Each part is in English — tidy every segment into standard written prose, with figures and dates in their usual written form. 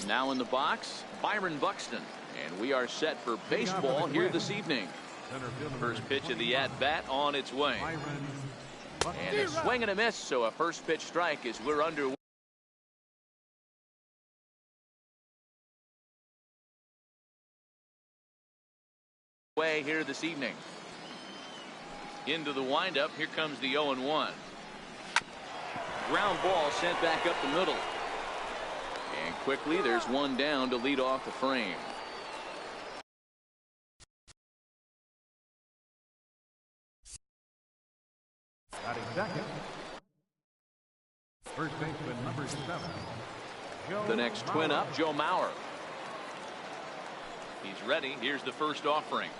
Now in the box, Byron Buxton. And we are set for baseball here this evening. First pitch of the at-bat on its way. And a swing and a miss, so a first pitch strike as we're underway here this evening. Into the windup, here comes the 0-1. Ground ball sent back up the middle. And quickly there's one down to lead off the frame. Batting second, first baseman number 7. The next twin up, Joe Mauer. He's ready. Here's the first offering.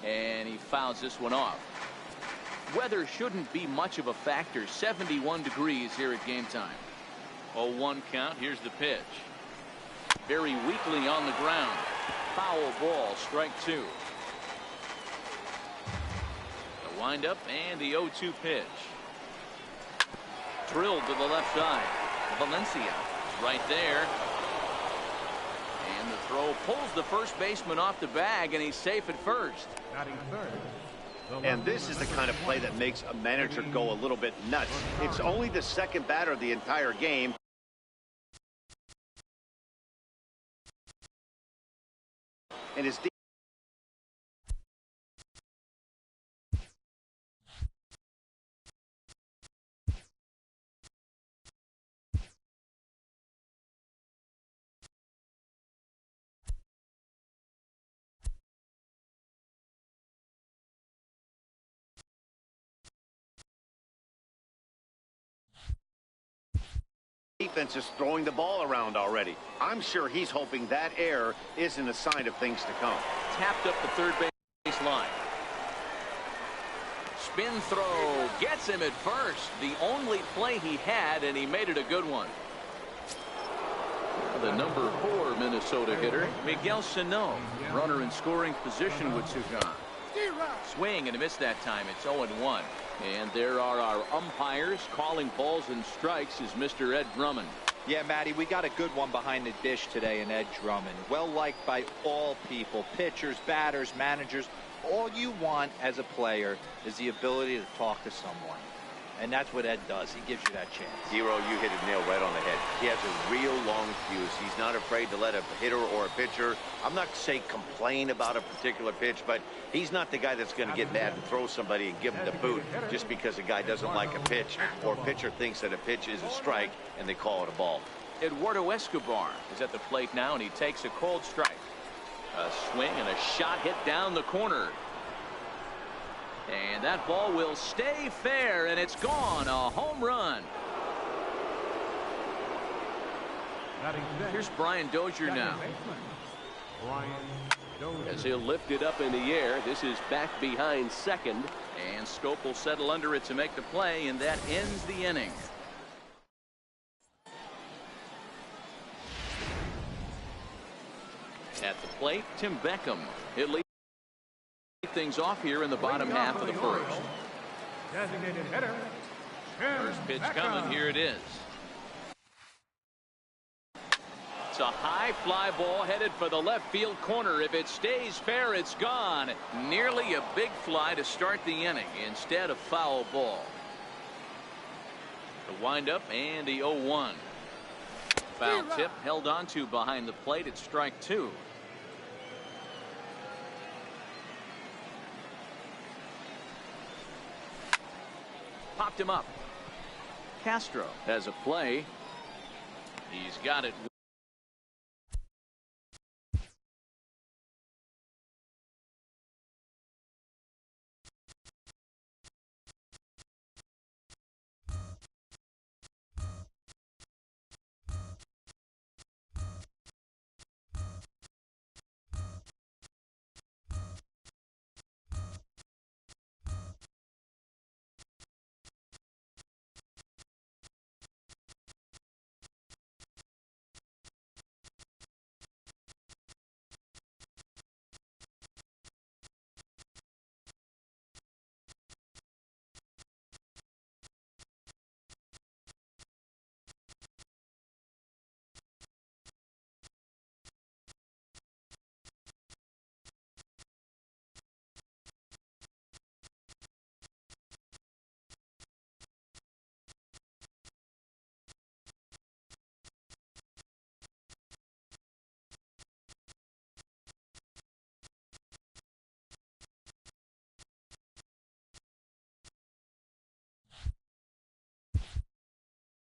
And he fouls this one off. Weather shouldn't be much of a factor. 71 degrees here at game time. 0-1 count. Here's the pitch. Very weakly on the ground. Foul ball, strike 2. The windup and the 0-2 pitch. Drilled to the left side. Valencia is right there. And the throw pulls the first baseman off the bag, and he's safe at first. And this is the kind of play that makes a manager go a little bit nuts. It's only the second batter of the entire game. And his defense is throwing the ball around already. I'm sure he's hoping that error isn't a sign of things to come. Tapped up the third base line. Spin throw gets him at first. The only play he had, and he made it a good one. The number 4 Minnesota hitter, Miguel Sano. Runner in scoring position with Sugan. Swing and a miss that time. It's 0-1. And there are our umpires calling balls and strikes is Mr. Ed Drummond. Yeah, Matty, we got a good one behind the dish today in Ed Drummond. Well liked by all people, pitchers, batters, managers. All you want as a player is the ability to talk to someone. And that's what Ed does. He gives you that chance. Hero, you hit a nail right on the head. He has a real long fuse. He's not afraid to let a hitter or a pitcher, I'm not saying complain about a particular pitch, but he's not the guy that's going to get mad and throw somebody and give him the boot just because a guy doesn't like a pitch or a pitcher thinks that a pitch is a strike and they call it a ball. Eduardo Escobar is at the plate now, and he takes a cold strike. A swing and a shot hit down the corner. And that ball will stay fair, and it's gone. A home run. Here's Brian Dozier now. As he'll lift it up in the air. This is back behind second. And Scope will settle under it to make the play, and that ends the inning. At the plate, Tim Beckham. It leads things off here in the bottom half of the first. Designated hitter. First pitch coming. Here it is. It's a high fly ball headed for the left field corner. If it stays fair, it's gone. Nearly a big fly to start the inning instead of foul ball. The windup and the 0-1. Foul tip held on to behind the plate at strike 2. Popped him up. Castro has a play. He's got it.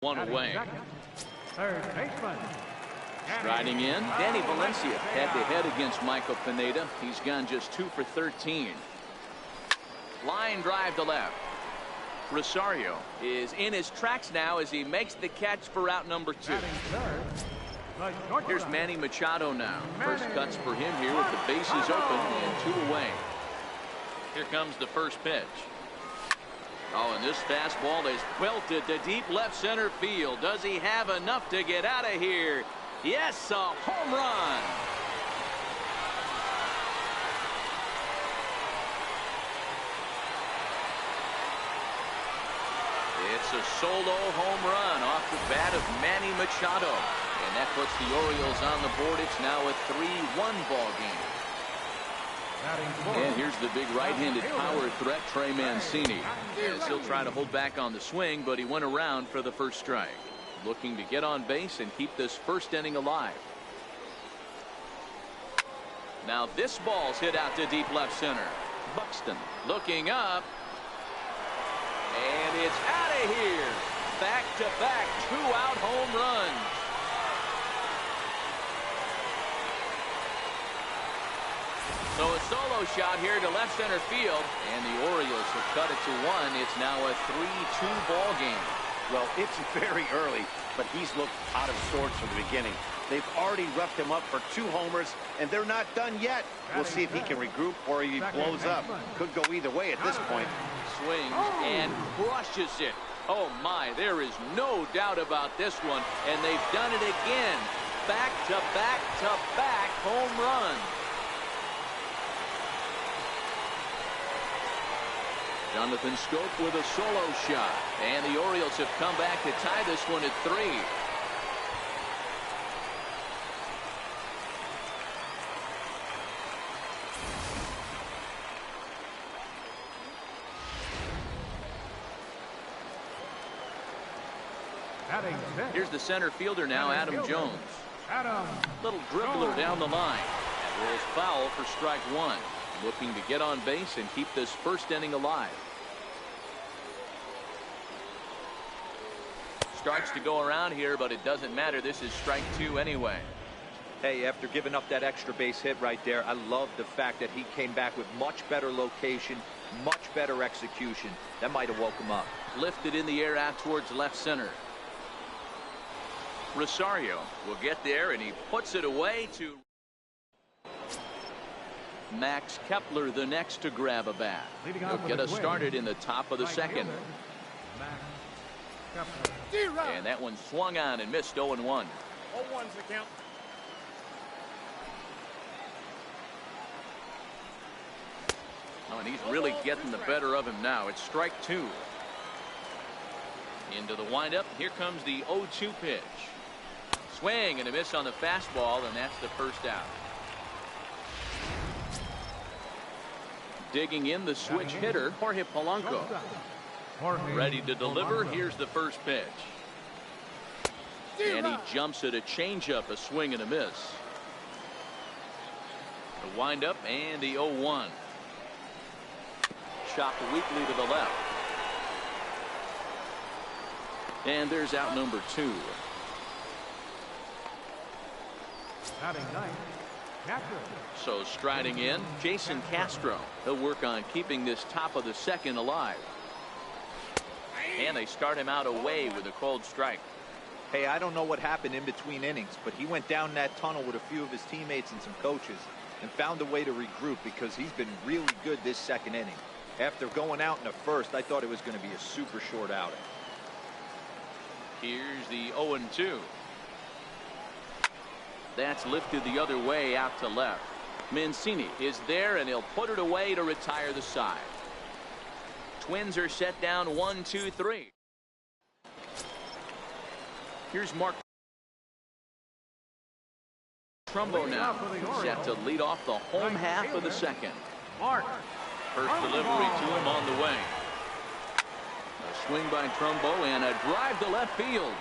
One away. Third baseman. Striding in, Danny Valencia head-to-head against Michael Pineda. He's gone just 2 for 13. Line drive to left. Rosario is in his tracks now as he makes the catch for out number 2. Here's Manny Machado now. First cuts for him here with the bases open and 2 away. Here comes the first pitch. Oh, and this fastball is belted to deep left center field. Does he have enough to get out of here? Yes, a home run. It's a solo home run off the bat of Manny Machado. And that puts the Orioles on the board. It's now a 3-1 ball game. And here's the big right-handed power threat, Trey Mancini. As he'll try to hold back on the swing, but he went around for the first strike. Looking to get on base and keep this first inning alive. Now this ball's hit out to deep left center. Buxton looking up. And it's out of here. Back-to-back 2-out home runs. So a solo shot here to left center field. And the Orioles have cut it to 1. It's now a 3-2 ball game. Well, it's very early, but he's looked out of sorts from the beginning. They've already roughed him up for 2 homers, and they're not done yet. We'll see if he can regroup or he blows up. Could go either way at this point. Swings and crushes it. Oh, my, there is no doubt about this one. And they've done it again. Back-to-back-to-back home runs. Jonathan Scope with a solo shot. And the Orioles have come back to tie this one at 3. Here's the center fielder now, Adam Jones. Little dribbler down the line. That rolls foul for strike 1. Looking to get on base and keep this first inning alive. Starts to go around here, but it doesn't matter. This is strike 2 anyway. Hey, after giving up that extra base hit right there, I love the fact that he came back with much better location, much better execution. That might have woke him up. Lifted in the air out towards left center. Rosario will get there, and he puts it away to Max Kepler, the next to grab a bat. He'll get us started in the top of the second. And that one swung on and missed. 0-1. 0-1's the count. Oh, and he's really getting the better of him now. It's strike 2. Into the windup. Here comes the 0-2 pitch. Swing and a miss on the fastball, and that's the first out. Digging in the switch hitter, Jorge Polanco. Ready to deliver. Here's the first pitch. And he jumps at a changeup, a swing and a miss. The windup and the 0-1. Chopped weakly to the left. And there's out number 2. So striding in, Jason Castro. He'll work on keeping this top of the second alive. And they start him out away with a cold strike. Hey, I don't know what happened in between innings, but he went down that tunnel with a few of his teammates and some coaches and found a way to regroup because he's been really good this second inning. After going out in the first, I thought it was going to be a super short outing. Here's the 0-2. That's lifted the other way out to left. Mancini is there, and he'll put it away to retire the side. Twins are set down 1-2-3. Here's Mark Trumbo now, set to lead off the home half of the second. First delivery to him on the way. A swing by Trumbo and a drive to left field.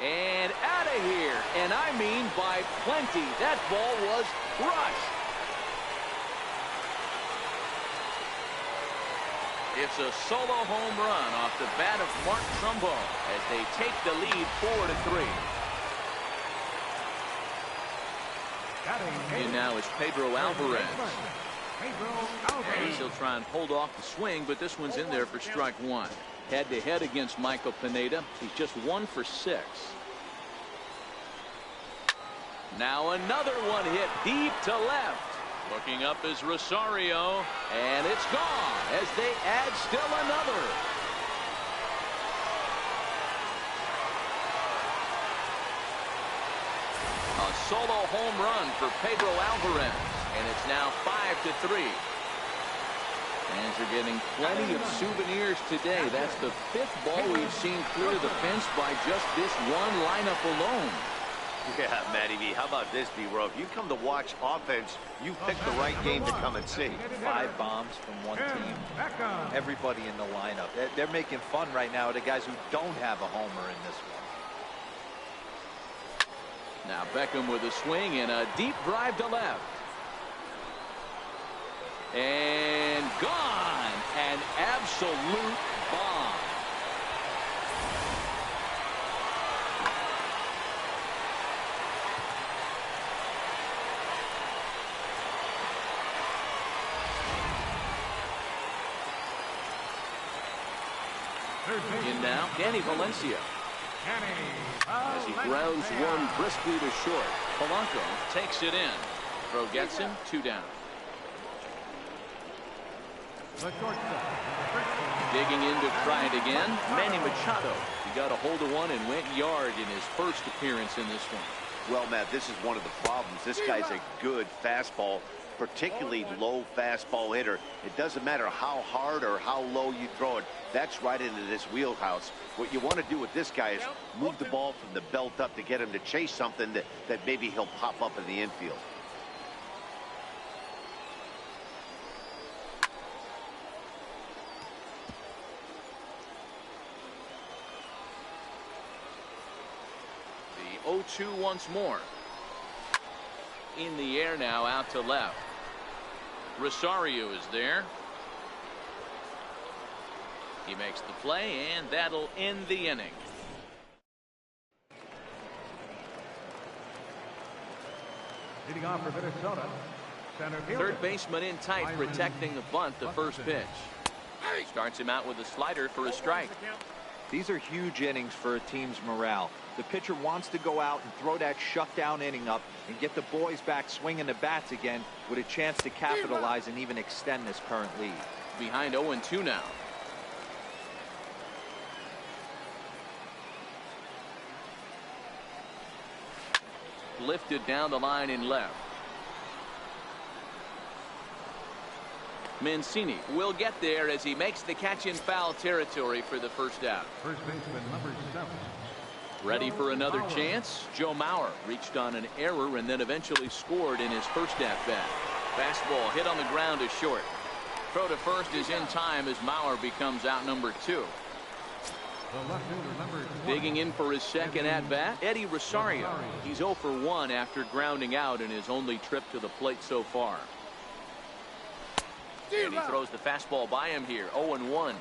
And out of here, and I mean by plenty. That ball was crushed. It's a solo home run off the bat of Mark Trumbo as they take the lead 4-3. And now it's Pedro Alvarez. He'll try and hold off the swing, but this one's in there for strike one. Head-to-head against Michael Pineda. He's just 1 for 6. Now another one hit deep to left. Looking up is Rosario, and it's gone as they add still another. A solo home run for Pedro Alvarez, and it's now 5-3. Fans are getting plenty of souvenirs today. That's the 5th ball we've seen clear the fence by just this one lineup alone. Yeah, Matty V, how about this, D-Row? If you come to watch offense, you pick the right game to come and see. 5 bombs from one team. Everybody in the lineup. They're making fun right now of the guys who don't have a homer in this one. Now Beckham with a swing and a deep drive to left. And gone. An absolute bomb. In now, Danny Valencia. As he grounds one briskly to short. Polanco takes it in. Throw gets him, 2 down. Digging in to try it again, Manny Machado. He got a hold of one and went yard in his first appearance in this one. Well, Matt, this is one of the problems. This guy's a good fastball, particularly low fastball hitter. It doesn't matter how hard or how low you throw it. That's right into this wheelhouse. What you want to do with this guy is move the ball from the belt up to get him to chase something that maybe he'll pop up in the infield. The 0-2 once more. In the air now, out to left. Rosario is there. He makes the play, and that'll end the inning. Leading off for Minnesota, center fielder. Third baseman in tight, protecting the bunt, the first pitch. Starts him out with a slider for a strike. These are huge innings for a team's morale. The pitcher wants to go out and throw that shutdown inning up and get the boys back swinging the bats again with a chance to capitalize and even extend this current lead. Behind 0-2 now. Lifted down the line in left. Mancini will get there as he makes the catch in foul territory for the first out. First baseman number 7. Ready for another chance? Joe Mauer reached on an error and then eventually scored in his first at-bat. Fastball hit on the ground to short. Throw to first is in time as Mauer becomes out number 2. The left fielder number 20. Digging in for his second at-bat, Eddie Rosario. He's 0 for 1 after grounding out in his only trip to the plate so far. And he throws the fastball by him here, 0-1.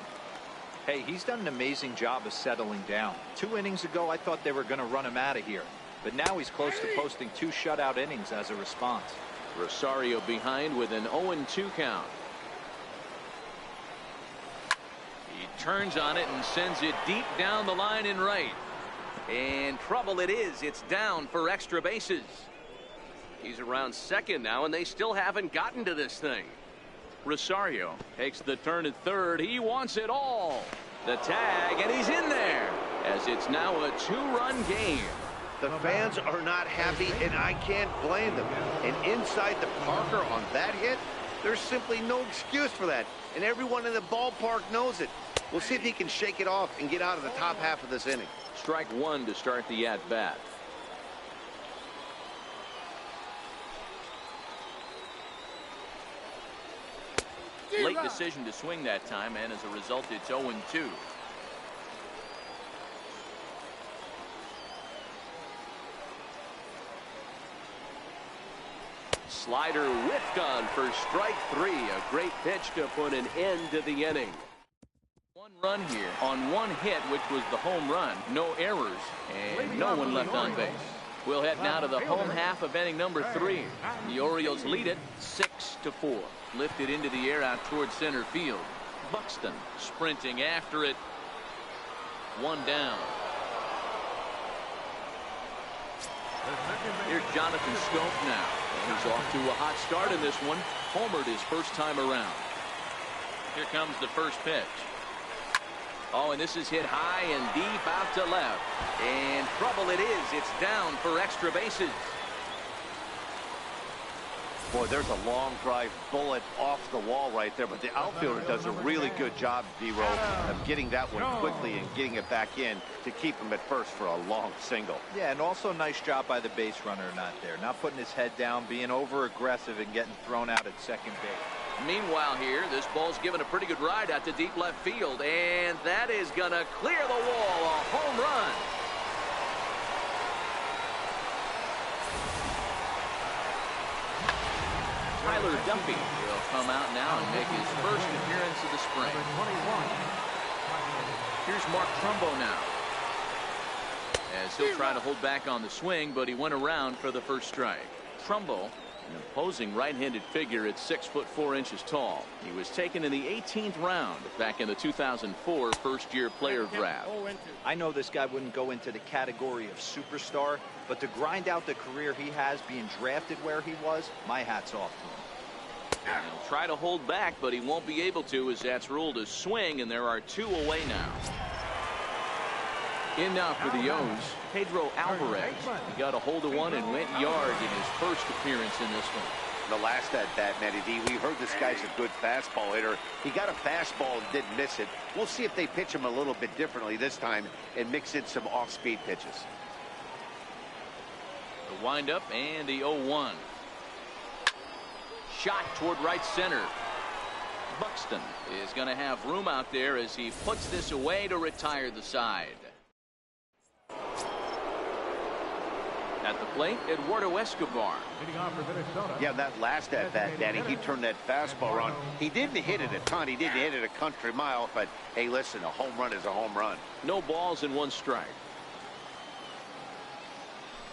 Hey, he's done an amazing job of settling down. 2 innings ago, I thought they were going to run him out of here. But now he's close to posting 2 shutout innings as a response. Rosario behind with an 0-2 count. He turns on it and sends it deep down the line in right. And trouble it is. It's down for extra bases. He's around second now, and they still haven't gotten to this thing. Rosario takes the turn at third. He wants it all. The tag, and he's in there as it's now a 2-run game. The fans are not happy, and I can't blame them. And inside the Parker on that hit, there's simply no excuse for that. And everyone in the ballpark knows it. We'll see if he can shake it off and get out of the top half of this inning. Strike 1 to start the at-bat. Late decision to swing that time, and as a result, it's 0-2. Slider whiffed on for strike 3. A great pitch to put an end to the inning. Run here on one hit, which was the home run. No errors and no one left on base. We'll head now to the home half of inning number 3. The Orioles lead it 6-4. Lifted into the air out towards center field. Buxton sprinting after it. One down. Here's Jonathan Scope now. And he's off to a hot start in this one. Homered his first time around. Here comes the first pitch. Oh, and this is hit high and deep out to left. And trouble it is. It's down for extra bases. Boy, there's a long drive bullet off the wall right there, but the outfielder does a really good job, D-Row, of getting that one quickly and getting it back in to keep him at first for a long single. Yeah, and also nice job by the base runner not there. Not putting his head down, being over-aggressive and getting thrown out at second base. Meanwhile here, this ball's given a pretty good ride out to deep left field, and that is going to clear the wall. A home run. Tyler Duffy will come out now and make his first appearance of the spring. Here's Mark Trumbo now, as he'll try to hold back on the swing, but he went around for the first strike. Trumbo, an imposing right-handed figure at 6'4" tall. He was taken in the 18th round back in the 2004 first-year player draft. I know this guy wouldn't go into the category of superstar, but to grind out the career he has being drafted where he was, my hat's off to him. He'll try to hold back, but he won't be able to, as that's ruled a swing, and there are 2 away now. In now for the O's, Pedro Alvarez. He got a hold of one and went yard in his first appearance in this one. The last at bat, Matty D, we heard this guy's a good fastball hitter. He got a fastball and didn't miss it. We'll see if they pitch him a little bit differently this time and mix in some off-speed pitches. The windup and the 0-1. Shot toward right center. Buxton is going to have room out there as he puts this away to retire the side. At the plate, Eduardo Escobar. Yeah, that last at bat, Danny, he turned that fastball around. He didn't hit it a ton. He didn't hit it a country mile, but hey, listen, a home run is a home run. No balls and 1 strike.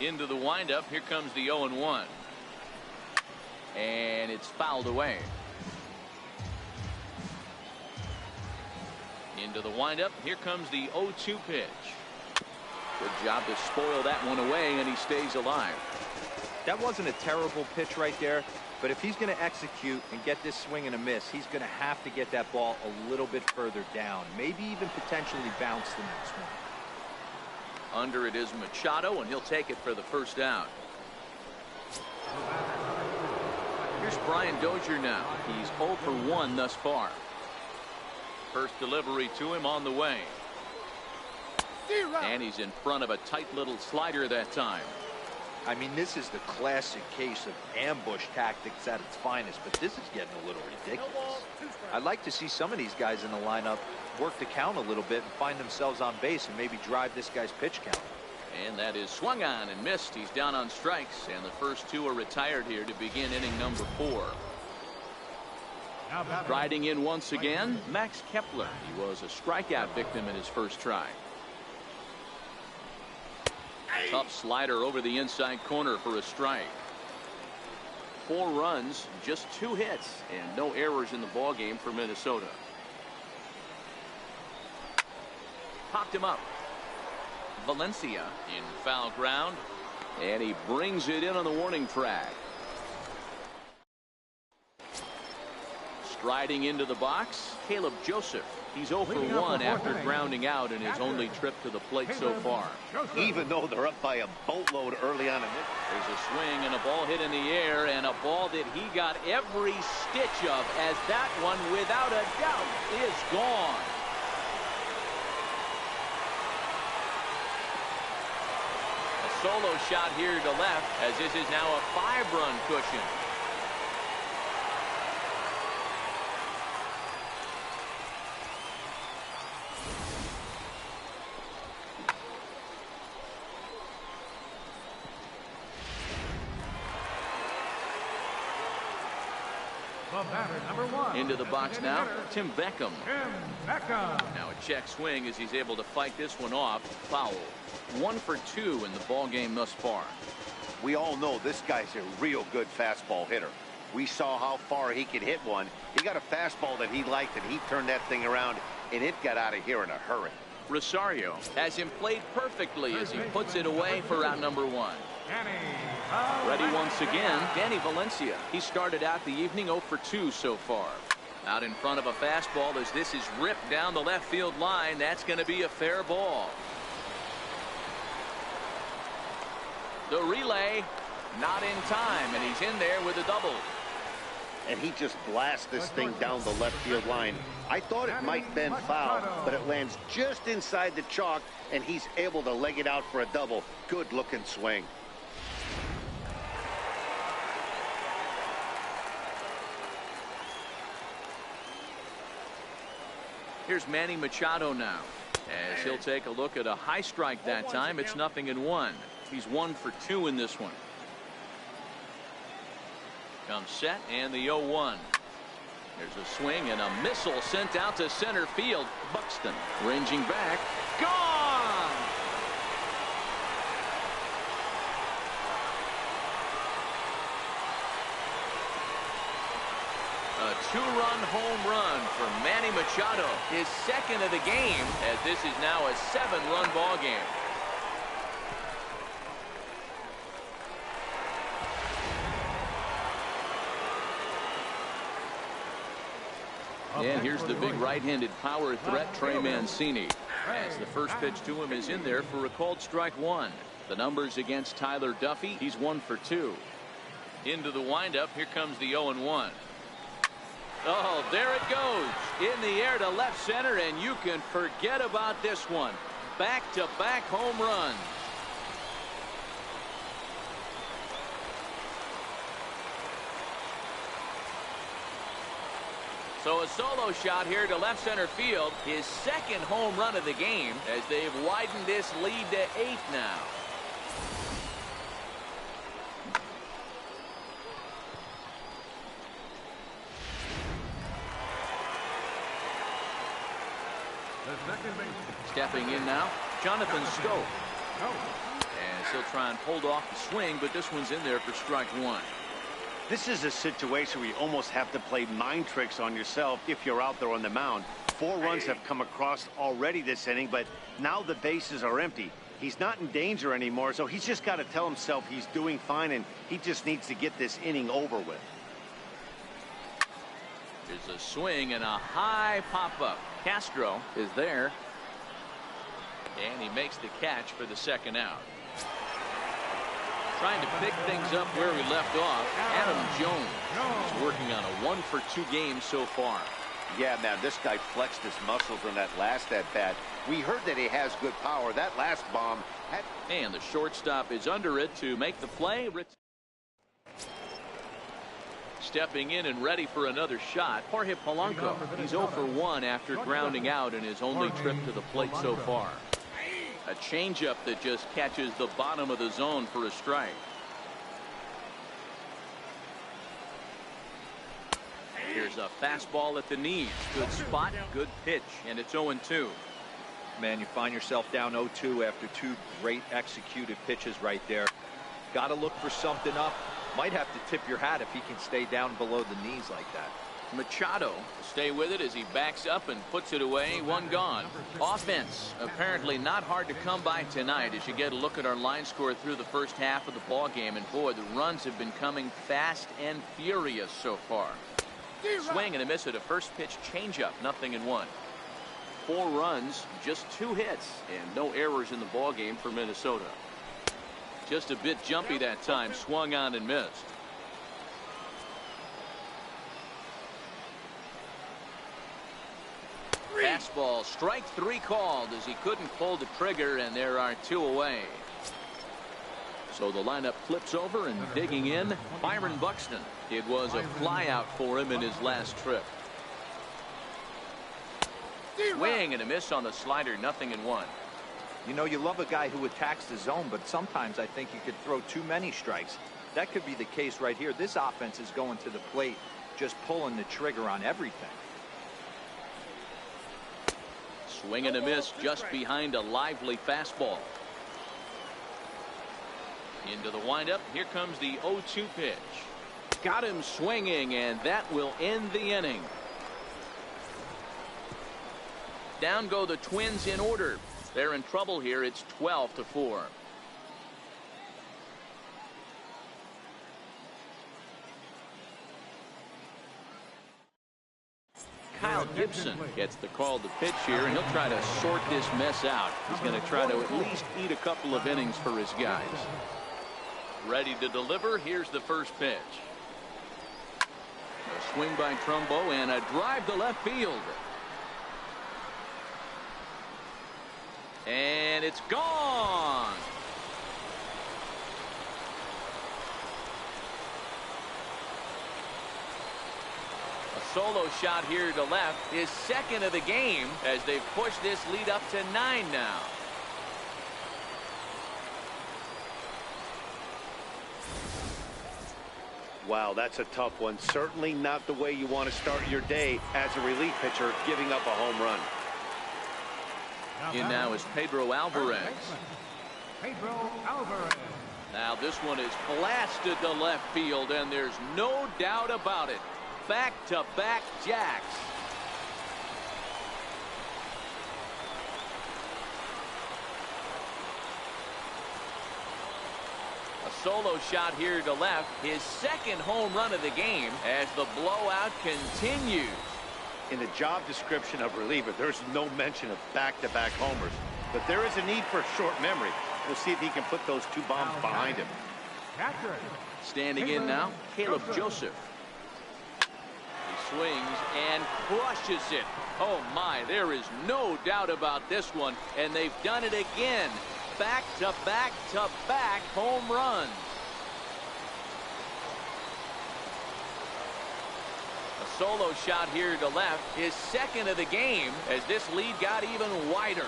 Into the windup. Here comes the 0-1. And it's fouled away. Into the windup. Here comes the 0-2 pitch. Good job to spoil that one away, and he stays alive. That wasn't a terrible pitch right there, but if he's going to execute and get this swing and a miss, he's going to have to get that ball a little bit further down, maybe even potentially bounce the next one. Under it is Machado, and he'll take it for the first out. Here's Brian Dozier now. He's 0 for 1 thus far. First delivery to him on the way. And he's in front of a tight little slider that time. I mean, this is the classic case of ambush tactics at its finest, but this is getting a little ridiculous. I'd like to see some of these guys in the lineup work the count a little bit and find themselves on base and maybe drive this guy's pitch count. And that is swung on and missed. He's down on strikes, and the first 2 are retired here to begin inning number 4. Riding in once again, Max Kepler. He was a strikeout victim in his first try. Tough slider over the inside corner for a strike. 4 runs, just 2 hits, and no errors in the ballgame for Minnesota. Popped him up. Valencia in foul ground, and he brings it in on the warning track. Striding into the box, Caleb Joseph. He's 0 for 1 after grounding out in his only trip to the plate so far. Even though they're up by a boatload early on in it. There's a swing and a ball hit in the air, and a ball that he got every stitch of, as that one, without a doubt, is gone. A solo shot here to left, as this is now a 5-run cushion. batter, number 1. Into the box now, Tim Beckham. Tim Beckham. Now a check swing as he's able to fight this one off. Foul. 1 for 2 in the ball game thus far. We all know this guy's a real good fastball hitter. We saw how far he could hit one. He got a fastball that he liked, and he turned that thing around, and it got out of here in a hurry. Rosario has him played perfectly as he puts it away for out number 1. Ready once again, Danny Valencia. He started out the evening 0 for 2 so far. Out in front of a fastball as this is ripped down the left field line. That's going to be a fair ball. The relay, not in time, and he's in there with a double. And he just blasts this thing down the left field line. I thought it might bend foul, but it lands just inside the chalk, and he's able to leg it out for a double. Good looking swing. Here's Manny Machado now, as he'll take a look at a high strike that time. It's 0-1. He's 1 for 2 in this one. Comes set and the 0-1. There's a swing and a missile sent out to center field. Buxton ranging back. Gone! A 2-run home run for Manny Machado. His second of the game, as this is now a 7-run ball game. And here's the big right-handed power threat, Trey Mancini. As the first pitch to him is in there for a called strike 1. The numbers against Tyler Duffy. He's 1 for 2. Into the windup. Here comes the 0-1. Oh, there it goes. In the air to left center, and you can forget about this one. Back-to-back home runs. So a solo shot here to left center field. His second home run of the game as they've widened this lead to 8 now. Stepping in now, Jonathan Scope. As he'll try and hold off the swing, but this one's in there for strike 1. This is a situation where you almost have to play mind tricks on yourself if you're out there on the mound. 4 runs have come across already this inning, but now the bases are empty. He's not in danger anymore, so he's just got to tell himself he's doing fine, and he just needs to get this inning over with. There's a swing and a high pop-up. Castro is there, and he makes the catch for the second out. Trying to pick things up where we left off, Adam Jones is working on a 1 for 2 game so far. Yeah, man, this guy flexed his muscles on that last at-bat. We heard that he has good power. That last bomb had... And the shortstop is under it to make the play. Stepping in and ready for another shot, Jorge Polanco. He's 0 for 1 after grounding out in his only trip to the plate so far. A changeup that just catches the bottom of the zone for a strike. Here's a fastball at the knees. Good spot, good pitch, and it's 0-2. Man, you find yourself down 0-2 after 2 great executed pitches right there. Got to look for something up. Might have to tip your hat if he can stay down below the knees like that. Machado stay with it as he backs up and puts it away. 1 gone. Offense apparently not hard to come by tonight as you get a look at our line score through the first half of the ball game. And boy, the runs have been coming fast and furious so far. Swing and a miss at a first pitch changeup. 0-1. 4 runs, just 2 hits, and no errors in the ball game for Minnesota. Just a bit jumpy that time. Swung on and missed. Fastball, strike 3 called as he couldn't pull the trigger, and there are 2 away. So the lineup flips over, and digging in, Byron Buxton. It was a flyout for him in his last trip. Swing and a miss on the slider. 0-1. You know, you love a guy who attacks the zone, but sometimes I think you could throw too many strikes. That could be the case right here. This offense is going to the plate just pulling the trigger on everything. Swing and a miss just behind a lively fastball. Into the windup. Here comes the 0-2 pitch. Got him swinging, and that will end the inning. Down go the Twins in order. They're in trouble here. It's 12-4. Kyle Gibson gets the call to pitch here, and he'll try to sort this mess out. He's going to try to at least eat a couple of innings for his guys. Ready to deliver. Here's the first pitch. A swing by Trumbo and a drive to left field. And it's gone. A solo shot here to left, his second of the game, as they've pushed this lead up to 9 now. Wow, that's a tough one. Certainly not the way you want to start your day as a relief pitcher, giving up a home run. In now is Pedro Alvarez. Pedro Alvarez. Now this one is blasted to left field, and there's no doubt about it. Back-to-back jacks. A solo shot here to left, his second home run of the game as the blowout continues. In the job description of reliever, there's no mention of back-to-back homers. But there is a need for short memory. We'll see if he can put those 2 bombs behind him. Standing in now, Caleb Joseph. He swings and crushes it. Oh my, there is no doubt about this one, and they've done it again. Back-to-back-to-back home runs. A solo shot here to left, his second of the game, as this lead got even wider.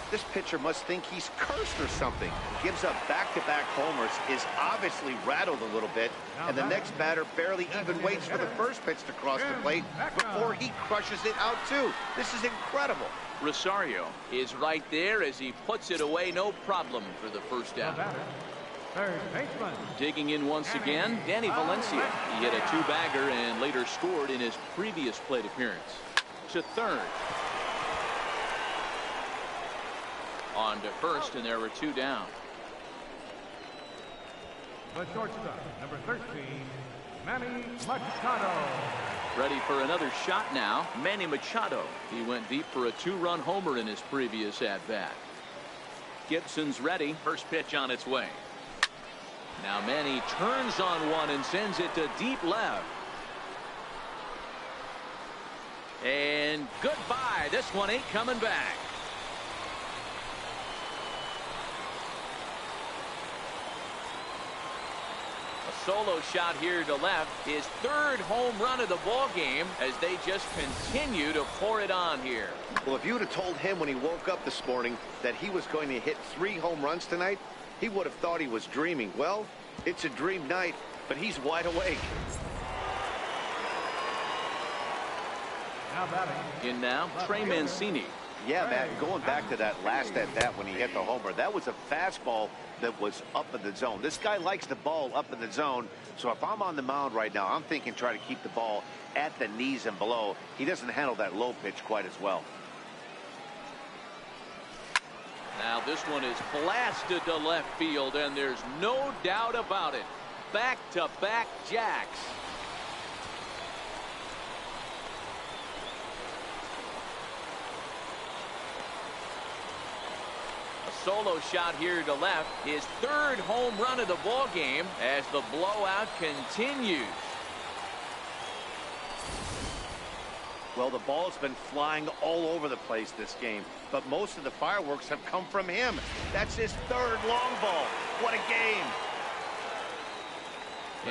This pitcher must think he's cursed or something. Gives up back-to-back homers, is obviously rattled a little bit, and the next batter barely even waits for the first pitch to cross the plate before he crushes it out too. This is incredible. Rosario is right there as he puts it away, no problem for the first out. Third baseman. Digging in once again, Danny Valencia. He hit a 2-bagger and later scored in his previous plate appearance. To third. On to first, and there were 2 down. The shortstop, number 13, Manny Machado. Ready for another shot now, Manny Machado. He went deep for a 2-run homer in his previous at-bat. Gibson's ready. First pitch on its way. Now Manny turns on one and sends it to deep left. And goodbye. This one ain't coming back. A solo shot here to left, his 3rd home run of the ball game, as they just continue to pour it on here. Well, if you would have told him when he woke up this morning that he was going to hit 3 home runs tonight, he would have thought he was dreaming. Well, it's a dream night, but he's wide awake. Now batting. In now, Trey Mancini. Yeah, Matt, going back to that last at-bat when he hit the homer, that was a fastball that was up in the zone. This guy likes the ball up in the zone, so if I'm on the mound right now, I'm thinking try to keep the ball at the knees and below. He doesn't handle that low pitch quite as well. Now this one is blasted to left field, and there's no doubt about it. Back-to-back jacks. A solo shot here to left, his 3rd home run of the ball game as the blowout continues. Well, the ball's been flying all over the place this game, but most of the fireworks have come from him. That's his 3rd long ball. What a game.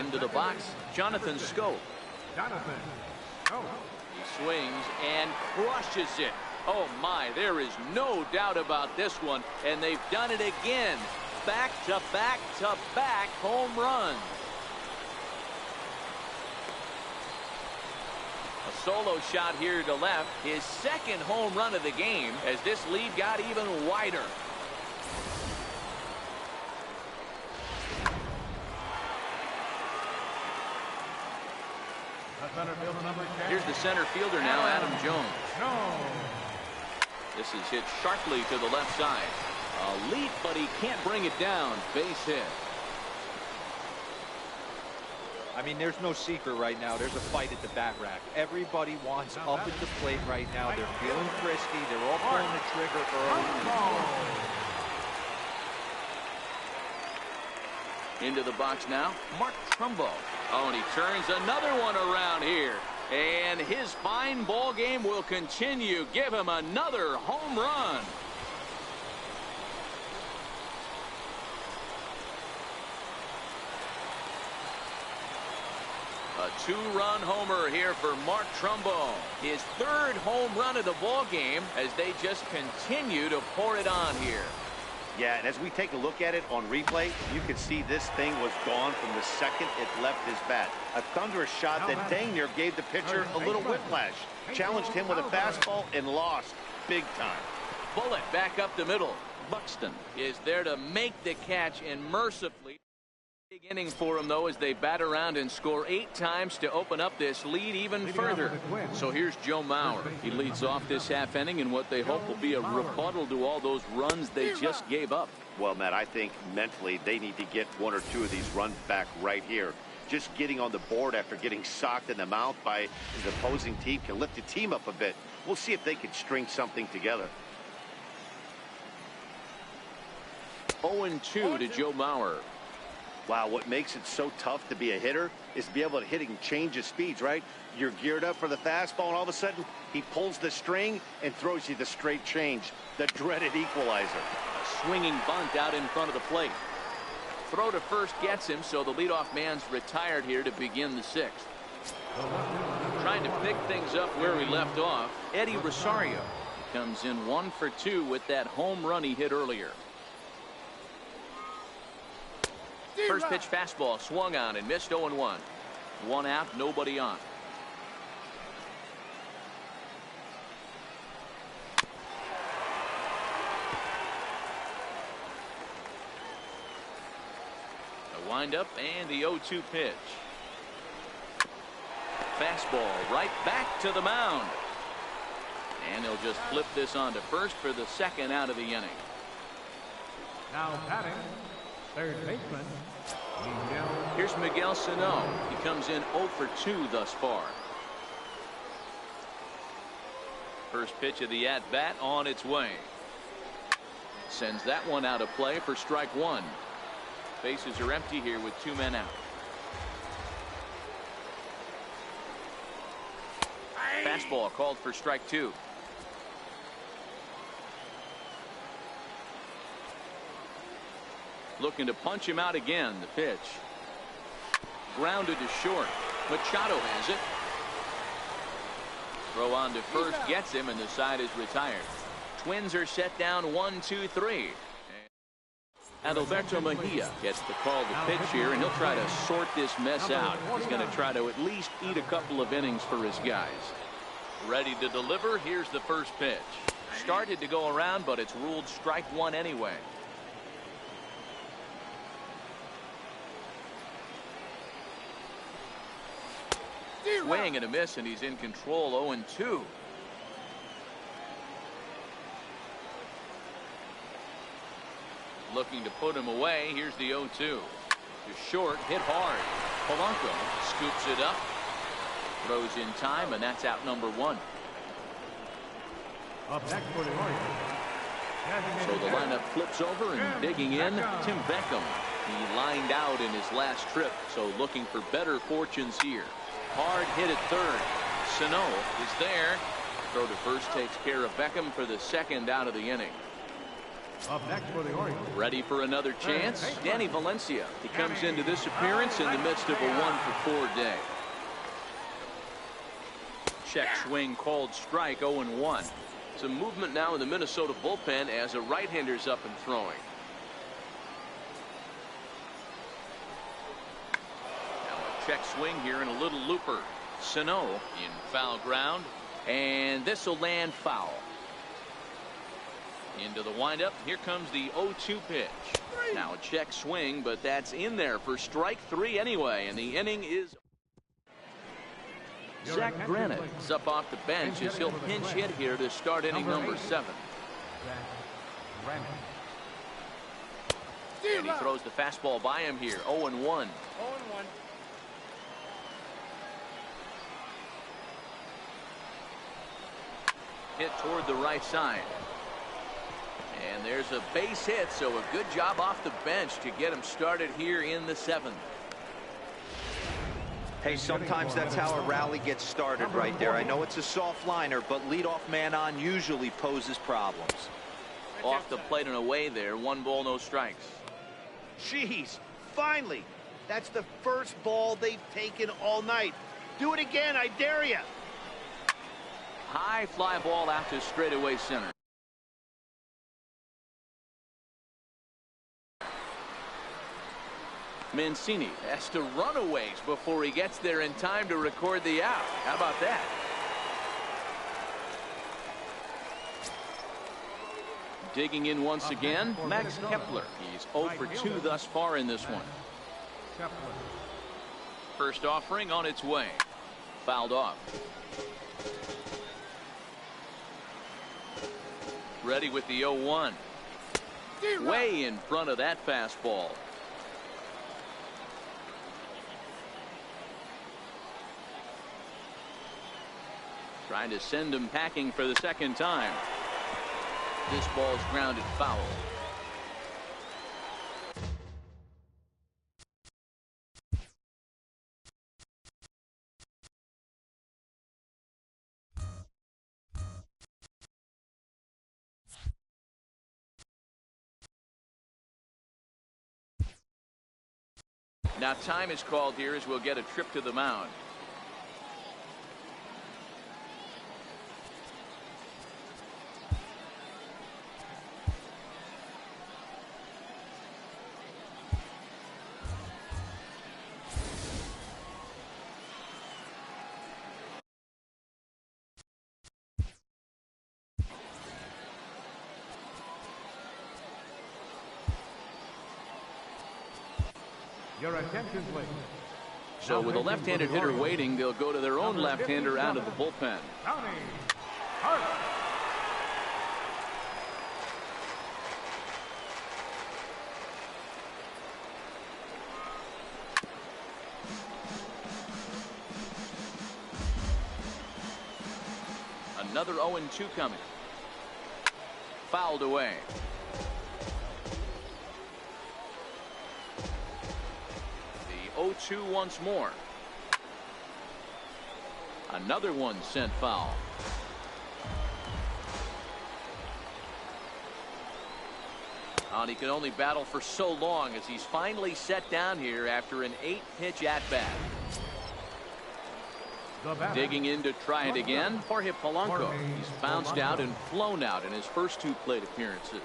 Into the box, Jonathan Scope. Jonathan Scope. He swings and crushes it. Oh my, there is no doubt about this one, and they've done it again. Back-to-back-to-back home runs. A solo shot here to left. His second home run of the game as this lead got even wider. Here's the center fielder now, Adam Jones. No. This is hit sharply to the left side. A leap, but he can't bring it down. Base hit. I mean, there's no secret right now. There's a fight at the bat rack. Everybody wants up at the plate right now. They're feeling frisky. They're all pulling the trigger early. Into the box now, Mark Trumbo. Oh, and he turns another one around here. And his fine ball game will continue. Give him another home run. A two-run homer here for Mark Trumbo. His third home run of the ball game as they just continue to pour it on here. Yeah, and as we take a look at it on replay, you can see this thing was gone from the second it left his bat. A thunderous shot that dang near gave the pitcher a little whiplash. Challenged him with a fastball and lost big time. Bullet back up the middle. Buxton is there to make the catch and mercifully. Big inning for him, though, as they bat around and score 8 times to open up this lead even further. So here's Joe Mauer. He leads off this half inning in what they hope will be a rebuttal to all those runs they just gave up. Well, Matt, I think mentally they need to get 1 or 2 of these runs back right here. Just getting on the board after getting socked in the mouth by the opposing team can lift the team up a bit. We'll see if they can string something together. 0-2 to Joe Mauer. Wow, what makes it so tough to be a hitter is to be able to hit and change his speeds, right? You're geared up for the fastball, and all of a sudden, he pulls the string and throws you the straight change, the dreaded equalizer. A swinging bunt out in front of the plate. Throw to first gets him, so the leadoff man's retired here to begin the 6th. Trying to pick things up where we left off, Eddie Rosario. He comes in 1 for 2 with that home run he hit earlier. First pitch fastball swung on and missed. 0-1. 1 out, nobody on. A windup and the 0-2 pitch. Fastball right back to the mound. And they'll just flip this on to first for the 2nd out of the inning. Now batting, third baseman. Here's Miguel Sano. He comes in 0 for 2 thus far. First pitch of the at-bat on its way. Sends that one out of play for strike 1. Bases are empty here with 2 men out. Fastball called for strike 2. Looking to punch him out again. The pitch. Grounded to short. Machado has it. Throw on to first gets him, and the side is retired. Twins are set down 1-2-3. And Alberto Mejia gets the call to pitch here, and he'll try to sort this mess out. He's going to try to at least eat a couple of innings for his guys. Ready to deliver. Here's the first pitch. Started to go around, but it's ruled strike 1 anyway. Swing and a miss, and he's in control. 0-2. Looking to put him away. Here's the 0-2. To short, hit hard. Polanco scoops it up, throws in time, and that's out number 1. Up next for the Orioles. So the lineup flips over, and digging in, Tim Beckham. He lined out in his last trip, so looking for better fortunes here. Hard hit at third. Sano is there. Throw to first takes care of Beckham for the 2nd out of the inning. Up next for the Orioles. Ready for another chance? Danny Valencia. He comes into this appearance in the midst of a 1-for-4 day. Check swing called strike. 0-1. Some movement now in the Minnesota bullpen as a right-hander's up and throwing. check swing here and a little looper. Sano in foul ground, and this will land foul. Into the windup. Here comes the 0-2 pitch. Now a check swing, but that's in there for strike 3 anyway, and the inning is. Zach Granite is up off the bench as he'll pinch hit here to start inning number 7. And he throws the fastball by him here. 0-1. 0-1. Hit toward the right side. And there's a base hit, so a good job off the bench to get him started here in the 7th. Hey, sometimes that's how a rally gets started right there. I know it's a soft liner, but leadoff man on usually poses problems. Off the plate and away there. 1 ball, no strikes. Jeez, finally. That's the first ball they've taken all night. Do it again, I dare you. High fly ball out to straightaway center. Mancini has to run a ways before he gets there in time to record the out. How about that? Digging in once again, Max Kepler. He's 0 for 2 thus far in this one. First offering on its way. Fouled off. Ready with the 0-1. Way in front of that fastball. Trying to send him packing for the second time. This ball's grounded foul. Now time is called here as we'll get a trip to the mound. Your attention, please. So with a left-handed hitter waiting, they'll go to their own left-hander out of the bullpen. Another 0-2 coming. Fouled away. The 0-2 once more. Another one sent foul. And he can only battle for so long as he's finally set down here after an 8-pitch at-bat. Digging in to try it again, Jorge Polanco. He's bounced out and flown out in his first 2 plate appearances.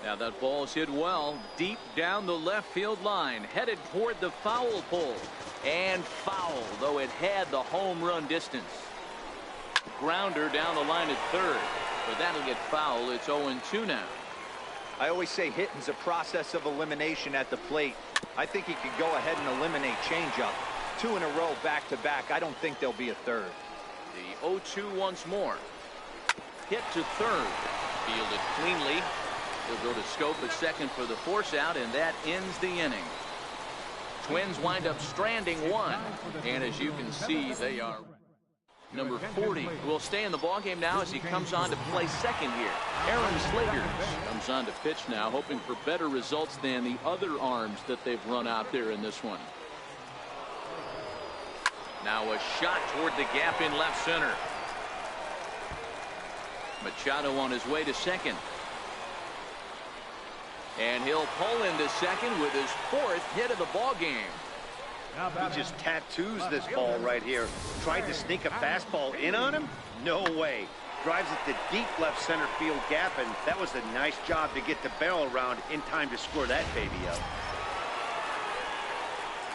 Now that ball's hit well deep down the left field line, headed toward the foul pole, and foul, though it had the home run distance. Grounder down the line at third, but that'll get foul. It's 0-2 now. I always say hitting's a process of elimination at the plate. I think he could go ahead and eliminate changeup. 2 in a row back to back. I don't think there'll be a third. The 0-2 once more. Hit to third. Fielded cleanly. He'll go to Scope at second for the force out, and that ends the inning. Twins wind up stranding 1, and as you can see, they are. Number 40 will stay in the ballgame now as he comes on to play second here. Aaron Slater comes on to pitch now, hoping for better results than the other arms that they've run out there in this one. Now a shot toward the gap in left center. Machado on his way to second. And he'll pull into second with his 4th hit of the ball game. He just tattoos this ball right here. Tried to sneak a fastball in on him? No way. Drives it to deep left center field gap, and that was a nice job to get the barrel around in time to score that baby up.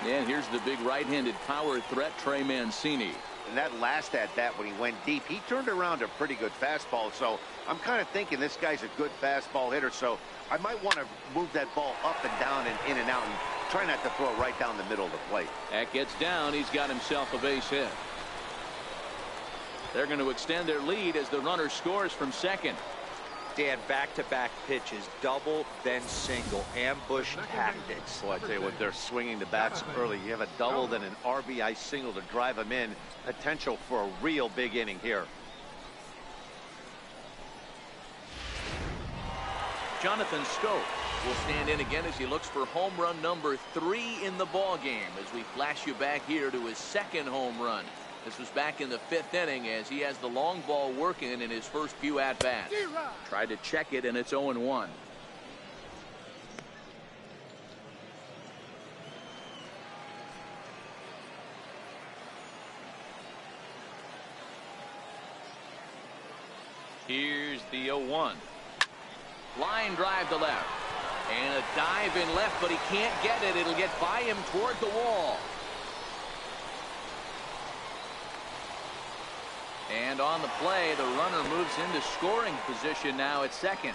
And here's the big right-handed power threat, Trey Mancini. And that last at-bat when he went deep, he turned around a pretty good fastball. So I'm kind of thinking this guy's a good fastball hitter. So I might want to move that ball up and down and in and out and try not to throw it right down the middle of the plate. That gets down. He's got himself a base hit. They're going to extend their lead as the runner scores from second. Dan, back-to-back pitches, double, then single, ambush tactics. Well, I tell you what, they're swinging the bats early. You have a double, then an RBI single to drive them in. Potential for a real big inning here. Jonathan Schoop will stand in again as he looks for home run number 3 in the ball game as we flash you back here to his second home run. This was back in the 5th inning as he has the long ball working in his first few at-bats. Tried to check it, and it's 0-1. Here's the 0-1. Line drive to left. And a dive in left, but he can't get it. It'll get by him toward the wall. And on the play, the runner moves into scoring position now at second.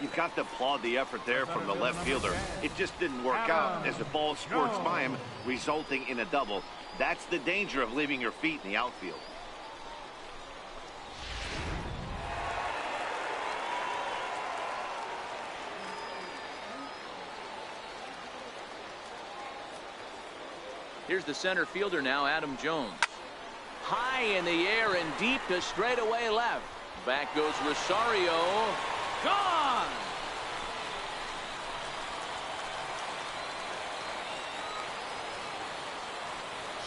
You've got to applaud the effort there from the left fielder. It just didn't work out as the ball squirts by him, resulting in a double. That's the danger of leaving your feet in the outfield. Here's the center fielder now, Adam Jones. High in the air and deep to straightaway left. Back goes Rosario. Gone!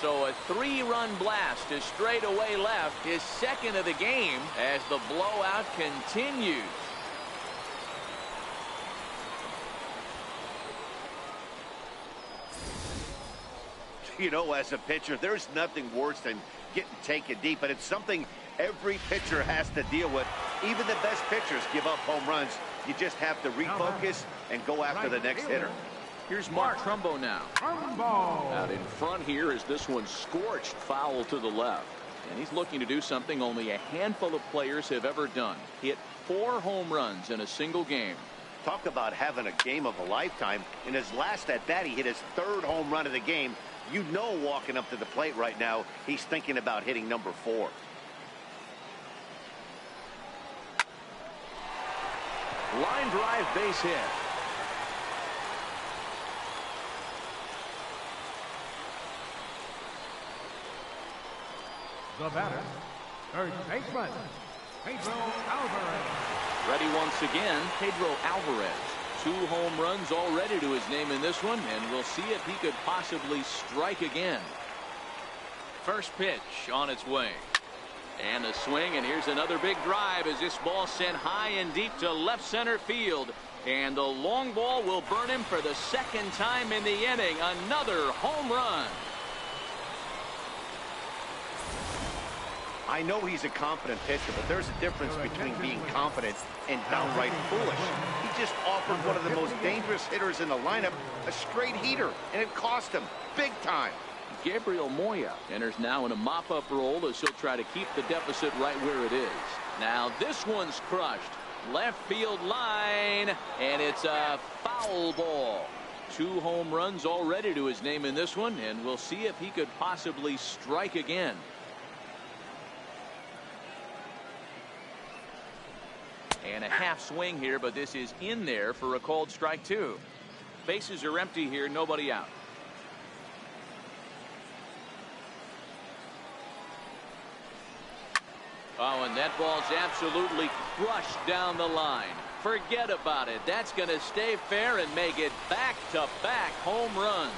So a 3-run blast to straightaway left, his second of the game as the blowout continues. You know, as a pitcher, there's nothing worse than getting taken deep, but it's something every pitcher has to deal with. Even the best pitchers give up home runs. You just have to refocus and go after the next hitter. Here's Mark Trumbo now. Out in front here is this one scorched foul to the left. And he's looking to do something only a handful of players have ever done. Hit 4 home runs in a single game. Talk about having a game of a lifetime. In his last at-bat, he hit his 3rd home run of the game. You know, walking up to the plate right now, he's thinking about hitting number 4. Line drive base hit. The batter, third baseman, Pedro Alvarez. Ready once again, Pedro Alvarez. 2 home runs already to his name in this one, and we'll see if he could possibly strike again. First pitch on its way. And a swing, and here's another big drive as this ball sent high and deep to left center field. And the long ball will burn him for the 2nd time in the inning. Another home run. I know he's a confident pitcher, but there's a difference between being confident and downright foolish. He just offered one of the most dangerous hitters in the lineup a straight heater, and it cost him big time. Gabriel Moya enters now in a mop-up role as he'll try to keep the deficit right where it is. Now this one's crushed. Left field line, and it's a foul ball. 2 home runs already to his name in this one, and we'll see if he could possibly strike again. And a half swing here, but this is in there for a called strike 2. Bases are empty here, nobody out. Oh, and that ball's absolutely crushed down the line. Forget about it. That's going to stay fair and make it back-to-back home runs.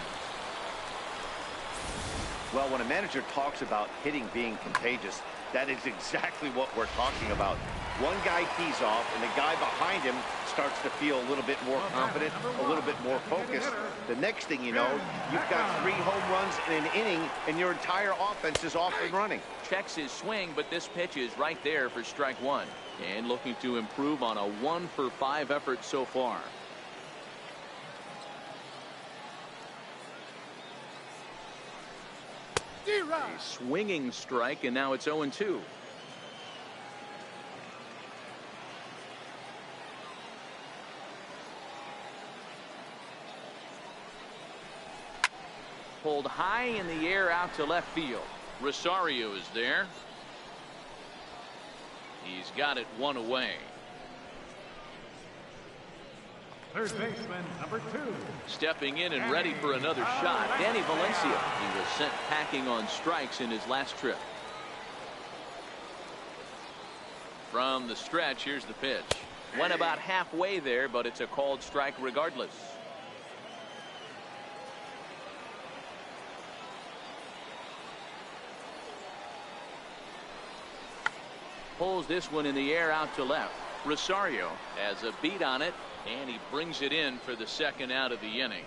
Well, when a manager talks about hitting being contagious, that is exactly what we're talking about. One guy tees off, and the guy behind him starts to feel a little bit more confident, a little bit more focused. The next thing you know, you've got 3 home runs in an inning, and your entire offense is off and running. Checks his swing, but this pitch is right there for strike 1. And looking to improve on a 1-for-5 effort so far. A swinging strike, and now it's 0-2. Pulled high in the air out to left field. Rosario is there. He's got it one away. Third baseman, number 2. Stepping in and ready for another shot, Danny Valencia. He was sent packing on strikes in his last trip. From the stretch, here's the pitch. Went about halfway there, but it's a called strike regardless. Pulls this one in the air out to left. Rosario has a beat on it, and he brings it in for the second out of the inning.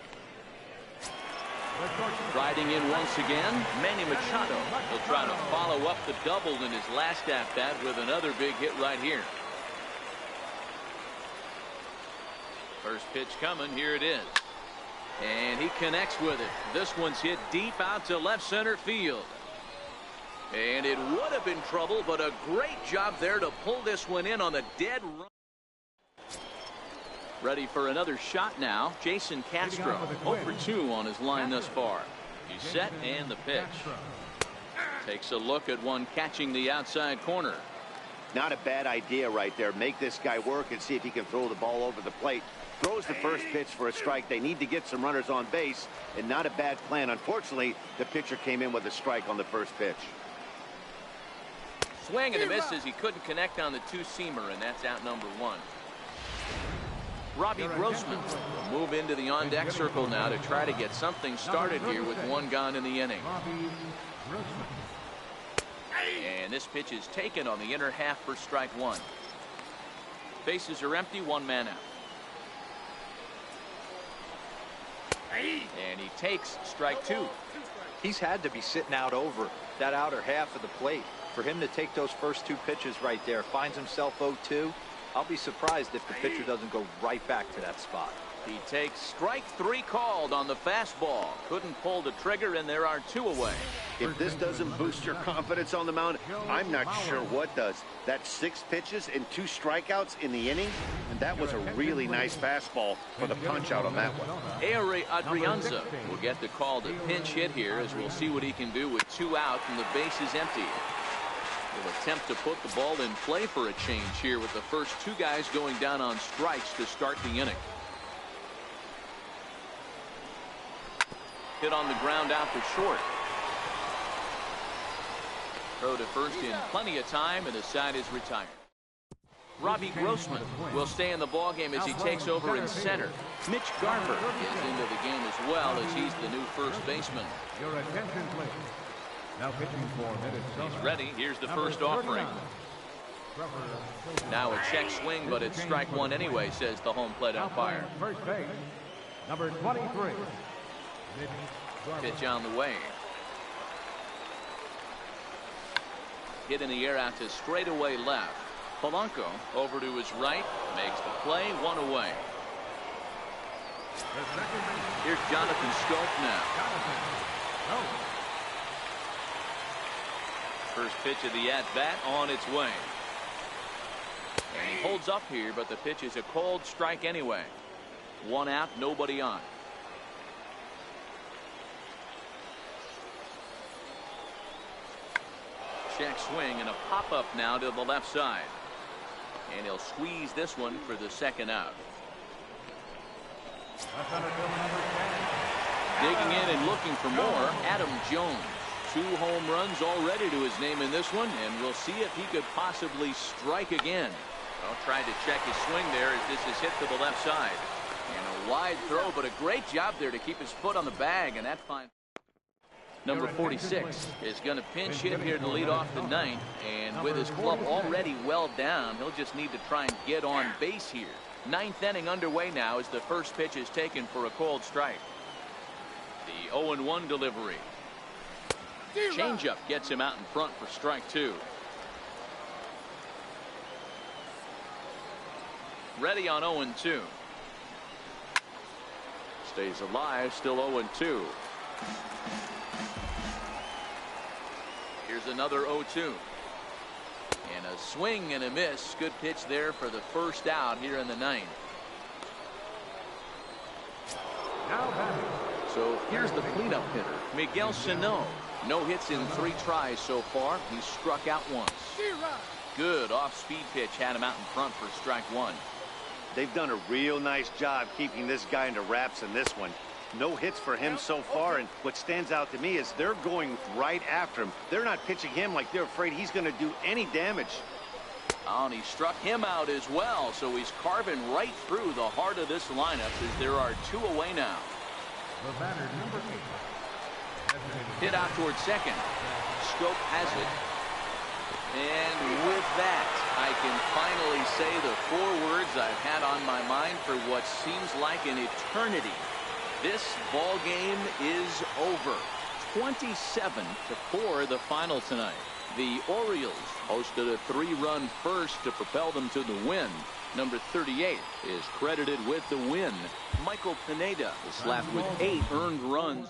Riding in once again, Manny Machado. He'll try to follow up the double in his last at-bat with another big hit right here. First pitch coming, here it is. And he connects with it. This one's hit deep out to left center field. And it would have been trouble, but a great job there to pull this one in on the dead run. Ready for another shot now. Jason Castro, 0 for 2 on his line thus far. He's set, and the pitch. Takes a look at one catching the outside corner. Not a bad idea right there. Make this guy work and see if he can throw the ball over the plate. Throws the first pitch for a strike. They need to get some runners on base, and not a bad plan. Unfortunately, the pitcher came in with a strike on the first pitch. Swing and a miss as he couldn't connect on the two-seamer, and that's out number 1. Robbie Grossman will move into the on-deck circle now to try to get something started here with one gone in the inning. And this pitch is taken on the inner half for strike 1. Bases are empty, 1 man out. And he takes strike 2. He's had to be sitting out over that outer half of the plate. For him to take those first 2 pitches right there, finds himself 0-2. I'll be surprised if the pitcher doesn't go right back to that spot. He takes strike 3 called on the fastball. Couldn't pull the trigger, and there are 2 away. If this doesn't boost your confidence on the mound, I'm not sure what does. That's 6 pitches and 2 strikeouts in the inning, and that was a really nice fastball for the punch out on that one. Aire Adrianza will get the call to pinch hit here, as we'll see what he can do with 2 out and the base is empty. He'll attempt to put the ball in play for a change here with the first 2 guys going down on strikes to start the inning. Hit on the ground out to short. Throw to first in plenty of time, and the side is retired. Robbie Grossman will stay in the ballgame as he takes over in center. Mitch Garver is into the game as well, as he's the new first baseman. Your attention, please. Now pitching for Minnesota. He's ready. Here's the first offering. Now a check swing, but it's strike 1 anyway, says the home plate umpire. First base, number 23. Pitch on the way. Hit in the air out to straightaway left. Polanco over to his right, makes the play, 1 away. Here's Jonathan Scope now. First pitch of the at-bat on its way. And he holds up here, but the pitch is a called strike anyway. 1 out, nobody on. Check swing and a pop-up now to the left side. And he'll squeeze this one for the second out. Digging in and looking for more, Adam Jones. 2 home runs already to his name in this one, and we'll see if he could possibly strike again. Well, tried to check his swing there as this is hit to the left side. And a wide throw, but a great job there to keep his foot on the bag, and that fine. Number 46 is going to pinch hit here to lead off the 9th, and with his club already well down, he'll just need to try and get on base here. 9th inning underway now as the first pitch is taken for a called strike. The 0-1 delivery. Changeup gets him out in front for strike 2. Ready on 0-2. Stays alive, still 0-2. Here's another 0-2. And a swing and a miss. Good pitch there for the first out here in the ninth. Now batting. So here's the cleanup hitter, Miguel Sano. No hits in 3 tries so far. He's struck out once. Good off-speed pitch had him out in front for strike 1. They've done a real nice job keeping this guy into wraps in this one. No hits for him so far, and what stands out to me is they're going right after him. They're not pitching him like they're afraid he's going to do any damage. Oh, and he struck him out as well, so he's carving right through the heart of this lineup as there are 2 away now. The batter, number 8. Hit out towards second. Scope has it. And with that, I can finally say the 4 words I've had on my mind for what seems like an eternity. This ball game is over. 27-4 the final tonight. The Orioles hosted a 3-run first to propel them to the win. Number 38 is credited with the win. Michael Pineda is slapped with 8 earned runs.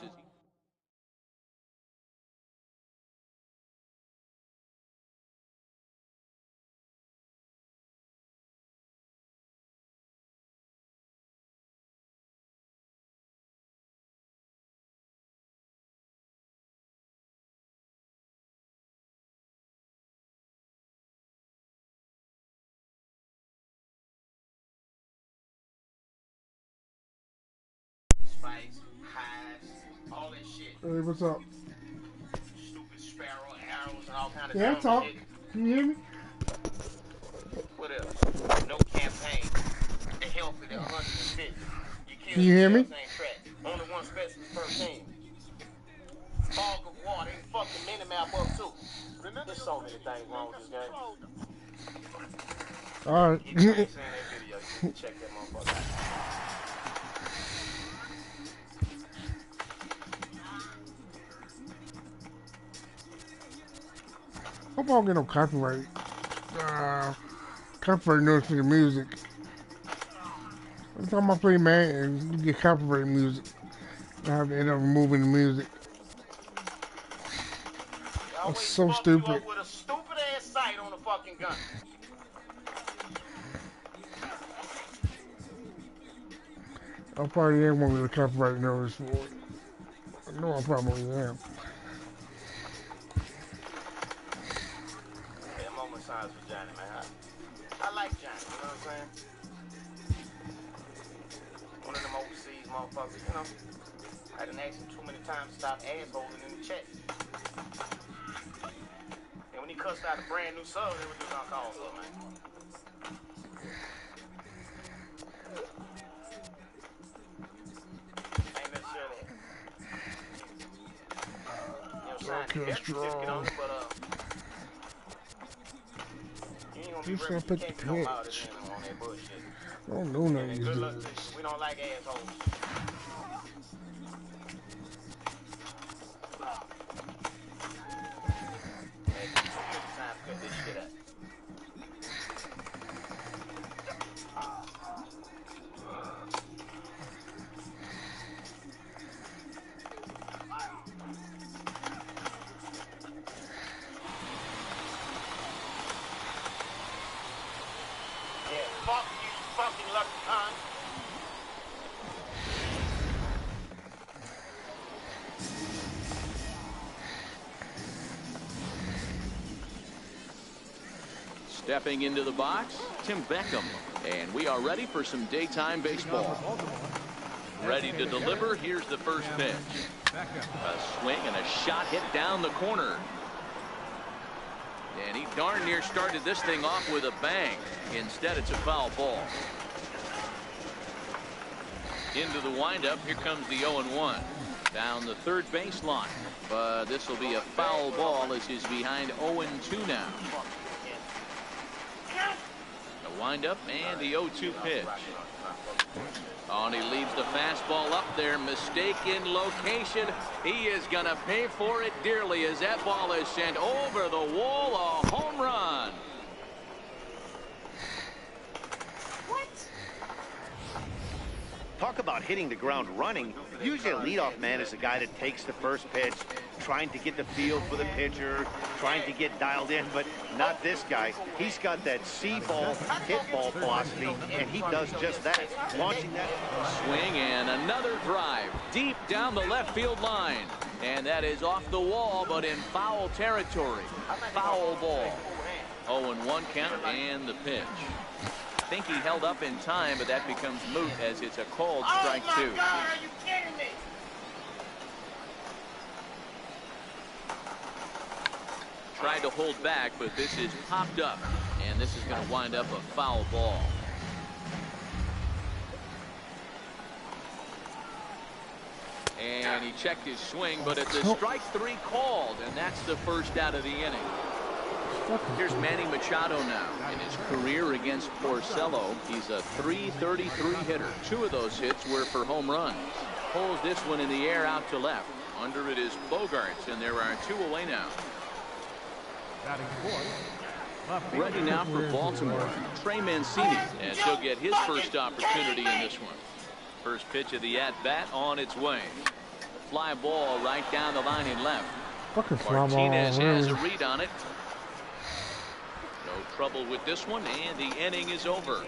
All that shit. Hey, what's up? Stupid sparrow, arrows, and all kind of Yeah, dumb talk. shit. Can you hear me? What else? No campaign. The healthy, the 150. Can you hear me? Ain't track. Only one specialist per team. Fog of water, ain't fucking minimap up too. There's so many things wrong with this game. All right. You can't say in that video. You can check that motherfucker out. Hope I don't get no copyright. Copyright notice for the music. Every time I play Madden, you get copyright music. I have to end up removing the music. That's so stupid. You up with a stupid ass sight on a fucking gun. I probably am gonna get a copyright notice for it. I know I probably am. Yeah, moment signs for Johnny, man. I like Johnny, you know what I'm saying? One of them overseas motherfuckers, you know? I done asked him too many times to stop assholing in the chat. And when he cussed out a brand new sub, they were just gonna call for, man. Ain't necessarily. You know, sign the death certificate on him, but you ain't gonna be Just gonna pick the pitch. on that bullshit. I don't know none of these Good luck to you. dudes. We don't like assholes. Time to cut this shit out. Yeah, fuck you, fucking lucky cunt. Stepping into the box, Tim Beckham. And we are ready for some daytime baseball. Ready to deliver. Here's the first pitch. A swing and a shot hit down the corner. And he darn near started this thing off with a bang. Instead, it's a foul ball. Into the windup. Here comes the 0-1. Down the third baseline. But this will be a foul ball as he's behind 0-2 now. The windup and the 0-2 pitch. Oh, and he leaves the fastball up there. Mistaken location. He is going to pay for it dearly as that ball is sent over the wall. A home run. What? Talk about hitting the ground running. Usually a leadoff man is the guy that takes the first pitch, trying to get the feel for the pitcher, trying to get dialed in, but not this guy. He's got that see-ball, hit-ball philosophy, and he does just that. Launching that swing and another drive deep down the left field line. And that is off the wall, but in foul territory. Foul ball. 0-1 count and the pitch. I think he held up in time, but that becomes moot as it's a called strike two. Oh my God, are you kidding me? Tried to hold back, but this is popped up, and this is going to wind up a foul ball. And he checked his swing, but it's a strike three called, and that's the first out of the inning. Here's Manny Machado now. In his career against Porcello, he's a .333 hitter. 2 of those hits were for home runs. Pulls this one in the air out to left. Under it is Bogarts, and there are 2 away now. Ready now for Baltimore, Trey Mancini, and he'll get his first opportunity in this one. First pitch of the at-bat on its way. Fly ball right down the line in left. Martinez has a read on it. No trouble with this one, and the inning is over.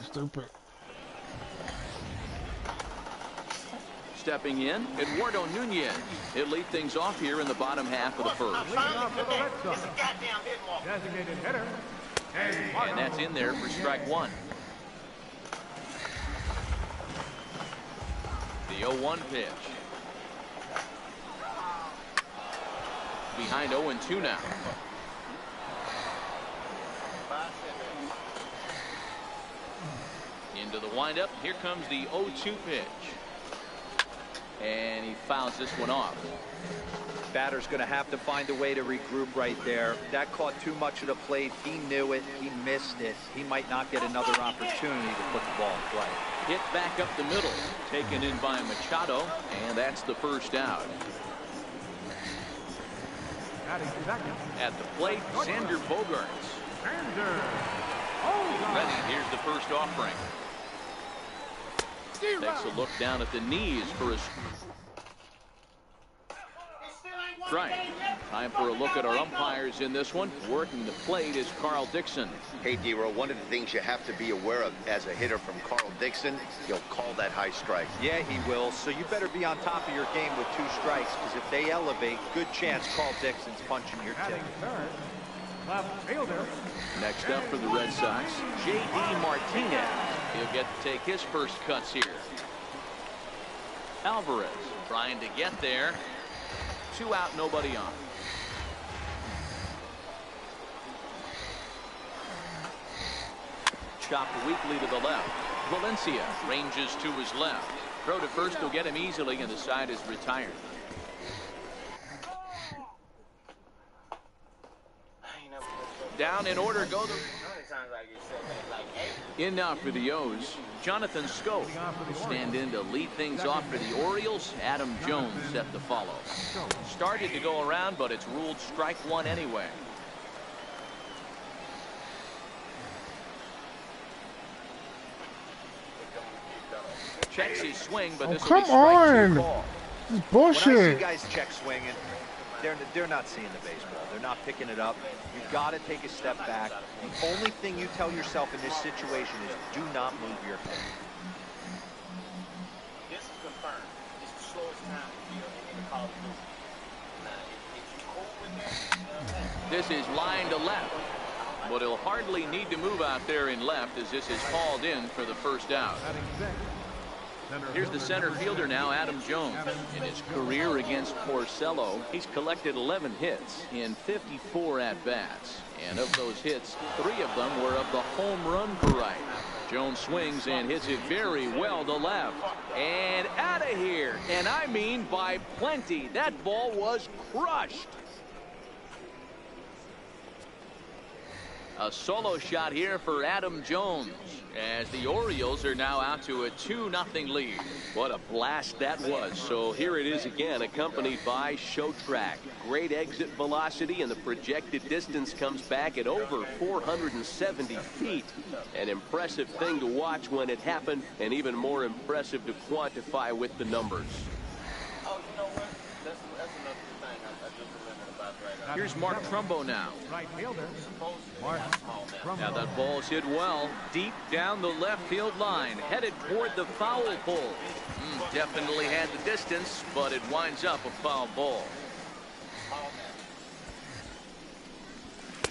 Stupid. Stepping in, Eduardo Nunez. He'll lead things off here in the bottom half of the first. Designated hitter. And that's in there for strike one. The 0-1 pitch. Behind 0-2 now. Into the windup. Here comes the 0-2 pitch. And he fouls this one off. Batter's going to have to find a way to regroup right there. That caught too much of the plate. He knew it. He missed it. He might not get another opportunity to put the ball in play. Hit back up the middle. Taken in by Machado. And that's the first out. At the plate, Xander Bogarts. Ready. Here's the first offering. Takes a look down at the knees for a strike. Time for a look at our umpires in this one. Working the plate is Carl Dixon. Hey, D-Row, one of the things you have to be aware of as a hitter from Carl Dixon, he'll call that high strike. Yeah, he will. So you better be on top of your game with 2 strikes, because if they elevate, good chance Carl Dixon's punching your ticket. Left fielder. Next up for the Red Sox, J.D. Martinez. He'll get to take his first cuts here. Alvarez trying to get there. 2 out, nobody on. Chopped weakly to the left. Valencia ranges to his left. Throw to first will get him easily, and the side is retired. Down in order go the... In now for the O's, Jonathan Scope. Stand in to lead things off for the Orioles. Adam Jones set to follow. Started to go around, but it's ruled strike one anyway. Checks his swing, but this will be strike two call. This is bullshit. When I see guys check swinging, they're not seeing the baseball. They're not picking it up. You've got to take a step back. The only thing you tell yourself in this situation is do not move your head. This is confirmed. It's the slowest time to feel in the college movie. Now, if you cool with that, This is line to left, but he'll hardly need to move out there in left as this is called in for the first out. Here's the center fielder now, Adam Jones. In his career against Porcello, he's collected 11 hits in 54 at-bats. And of those hits, 3 of them were of the home run variety. Jones swings and hits it very well to left. And out of here. And I mean by plenty. That ball was crushed. A solo shot here for Adam Jones as the Orioles are now out to a 2-0 lead. What a blast that was. So here it is again, accompanied by Show Track. Great exit velocity, and the projected distance comes back at over 470 feet. An impressive thing to watch when it happened, and even more impressive to quantify with the numbers. Here's Mark Trumbo now. Right fielder, Mark Trumbo. Now that ball's hit well, deep down the left field line, headed toward the foul pole. Definitely had the distance, but it winds up a foul ball.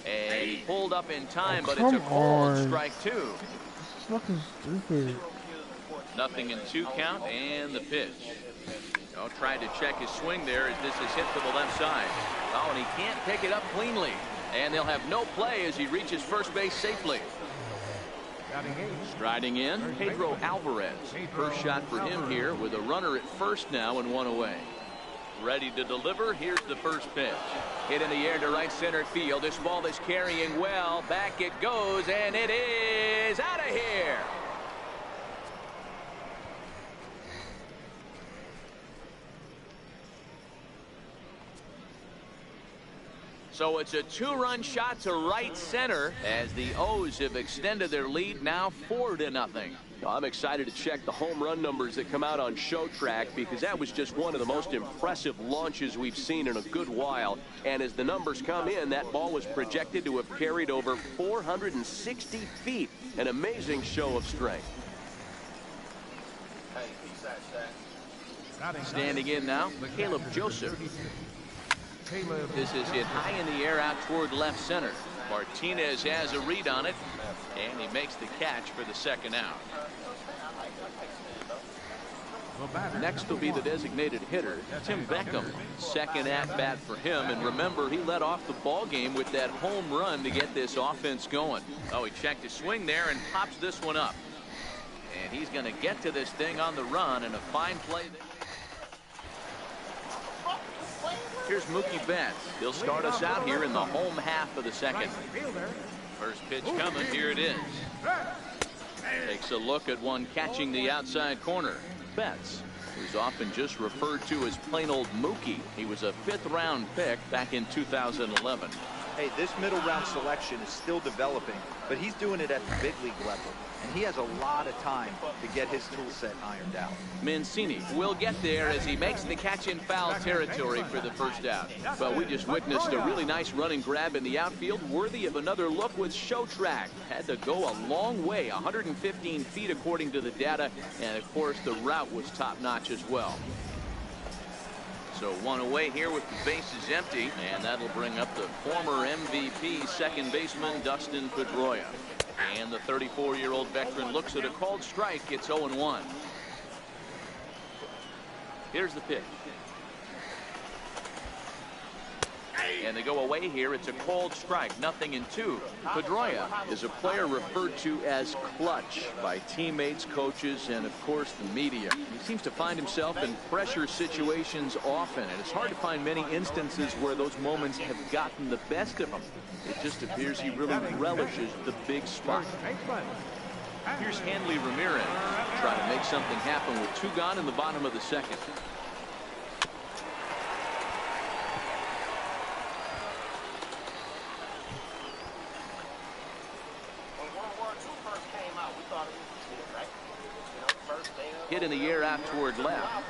And he pulled up in time, but it's a called strike two. Fucking stupid. 0-2 count, and the pitch. Oh, tried to check his swing there as this is hit to the left side. Oh, and he can't pick it up cleanly. And they'll have no play as he reaches first base safely. Striding in, Pedro Alvarez. First shot for him here with a runner at first now and one away. Ready to deliver. Here's the first pitch. Hit in the air to right center field. This ball is carrying well. Back it goes, and it is out of here. So it's a two-run shot to right center as the O's have extended their lead now 4-0. I'm excited to check the home run numbers that come out on Show Track because that was just one of the most impressive launches we've seen in a good while. And as the numbers come in, that ball was projected to have carried over 460 feet. An amazing show of strength. Standing in now, Caleb Joseph. This is hit high in the air out toward left center. Martinez has a read on it, and he makes the catch for the second out. Next will be the designated hitter, Tim Beckham. Second at bat for him, and remember, he led off the ball game with that home run to get this offense going. Oh, he checked his swing there and pops this one up. And he's going to get to this thing on the run, and a fine play there. Here's Mookie Betts. He'll start us out here in the home half of the second. First pitch coming. Here it is. Takes a look at one catching the outside corner. Betts, who's often just referred to as plain old Mookie. He was a 5th-round pick back in 2011. Hey, this middle round selection is still developing, but he's doing it at the big league level, and he has a lot of time to get his tool set ironed out. Mancini will get there as he makes the catch in foul territory for the first out. Well, we just witnessed a really nice running grab in the outfield, worthy of another look with Show Track. Had to go a long way, 115 feet according to the data, and of course the route was top-notch as well. So one away here with the bases empty, and that'll bring up the former MVP second baseman Dustin Pedroia. And the 34-year-old veteran looks at a called strike. It's 0-1. Here's the pitch. And they go away here. It's a called strike, 0-2. Pedroia is a player referred to as clutch by teammates, coaches, and of course the media. He seems to find himself in pressure situations often, and it's hard to find many instances where those moments have gotten the best of him. It just appears he really relishes the big spot. Here's Hanley Ramirez trying to make something happen with 2 gone in the bottom of the second. Hit in the air out toward left.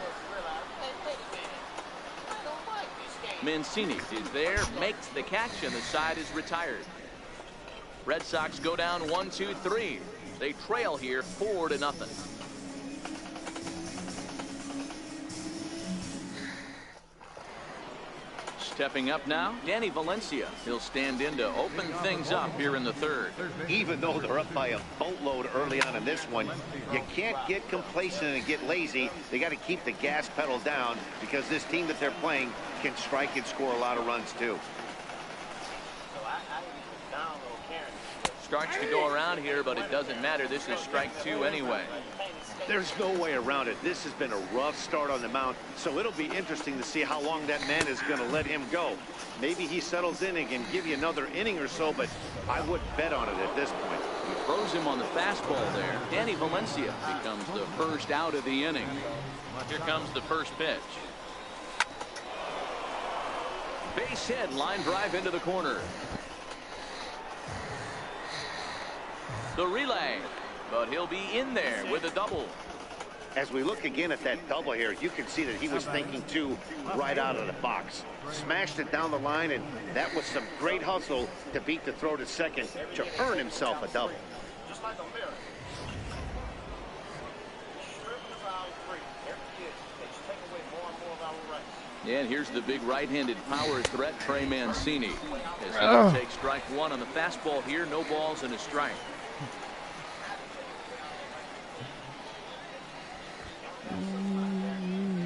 Mancini is there, makes the catch, and the side is retired. Red Sox go down 1-2-3. They trail here 4-0. Stepping up now, Danny Valencia. He'll stand in to open things up here in the third. Even though they're up by a boatload early on in this one, you can't get complacent and get lazy. They got to keep the gas pedal down because this team that they're playing can strike and score a lot of runs too. Starts to go around here, but it doesn't matter. This is strike 2 anyway. There's no way around it. This has been a rough start on the mound, so it'll be interesting to see how long that man is going to let him go. Maybe he settles in and can give you another inning or so, but I wouldn't bet on it at this point. He throws him on the fastball there. Danny Valencia becomes the first out of the inning. Here comes the first pitch. Base hit, line drive into the corner. The relay, but he'll be in there with a double. As we look again at that double here, you can see that he was thinking too right out of the box. Smashed it down the line, and that was some great hustle to beat the throw to second to earn himself a double. Just like a mirror. And here's the big right-handed power threat, Trey Mancini. As he will take strike one on the fastball here, no balls and a strike.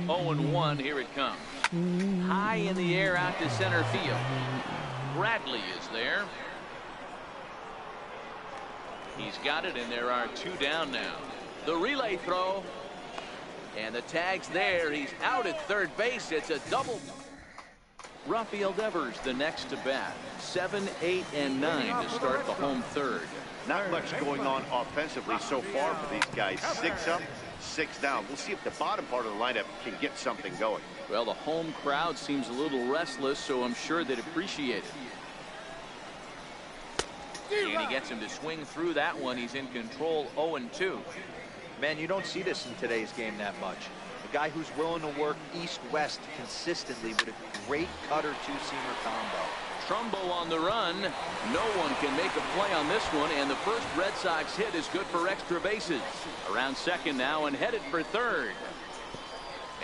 0-1, here it comes. High in the air out to center field. Bradley is there. He's got it, and there are two down now. The relay throw. And the tag's there. He's out at third base. It's a double. Rafael Devers the next to bat. 7, 8, and 9 to start the home third. Not much going on offensively so far for these guys. 6 up, 6 down. We'll see if the bottom part of the lineup can get something going. Well, the home crowd seems a little restless, so I'm sure they'd appreciate it. And he gets him to swing through that one. He's in control. 0-2. Man, you don't see this in today's game that much. A guy who's willing to work east-west consistently with a great cutter two-seamer combo. Trumbo on the run. No one can make a play on this one, and the first Red Sox hit is good for extra bases. Around second now and headed for third.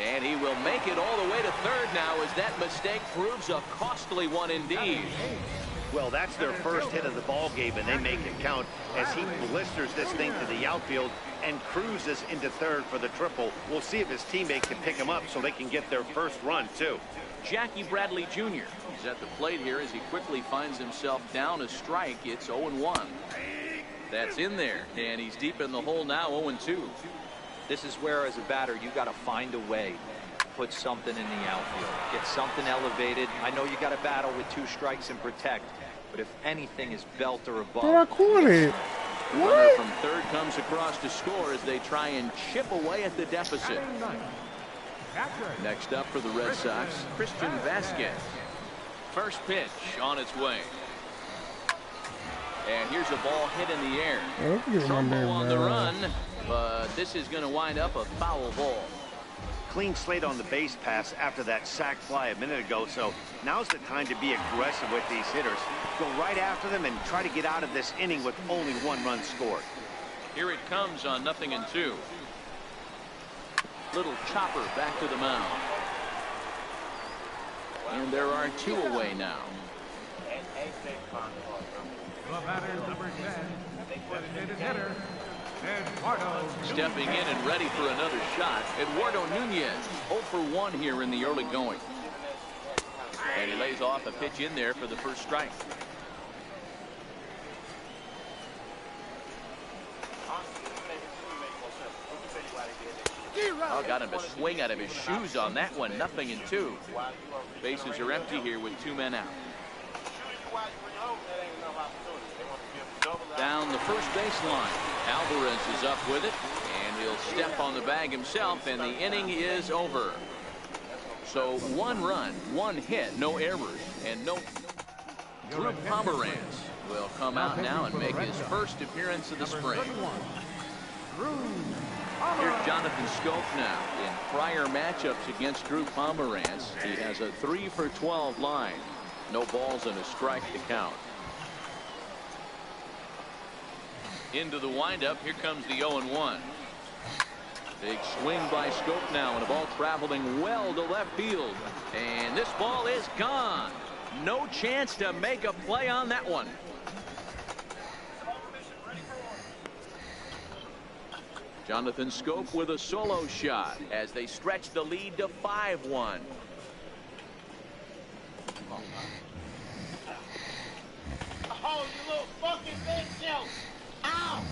And he will make it all the way to third now as that mistake proves a costly one indeed. Well, that's their first hit of the ball game, and they make it count as he blisters this thing to the outfield and cruises into third for the triple. We'll see if his teammate can pick him up so they can get their first run, too. Jackie Bradley Jr. is at the plate here as he quickly finds himself down a strike. It's 0-1. That's in there, and he's deep in the hole now, 0-2. This is where, as a batter, you got to find a way to put something in the outfield. Get something elevated. I know you got to battle with 2 strikes and protect, but if anything is belt or above. I caught it. Runner from third comes across to score as they try and chip away at the deficit. Next up for the Red Sox, Christian Vasquez. First pitch on its way. And here's a ball hit in the air. Trumbo on the run, but this is going to wind up a foul ball. Clean slate on the base pass after that sac fly a minute ago, so now's the time to be aggressive with these hitters. Go right after them and try to get out of this inning with only 1 run scored. Here it comes on 0-2. Little chopper back to the mound. And there are 2 away now. The batter, number 10, designated hitter, Eduardo. Stepping in and ready for another shot, Eduardo Nunez, 0 for 1 here in the early going. And he lays off a pitch in there for the first strike. Oh, got him to swing out of his shoes on that one. 0-2. Bases are empty here with 2 men out. Down the first baseline. Alvarez is up with it, and he'll step on the bag himself, and the inning is over. So 1 run, 1 hit, no errors, and no. Drew Pomeranz will come out now and make his first appearance of the spring. Here's Jonathan Scope now. In prior matchups against Drew Pomeranz, he has a 3 for 12 line. No balls and a strike to count. Into the windup. Here comes the 0-1. Big swing by Scope now, and a ball traveling well to left field. And this ball is gone. No chance to make a play on that one. Jonathan Scope with a solo shot as they stretch the lead to 5-1. Oh, you little fucking bitch, yo! Ow!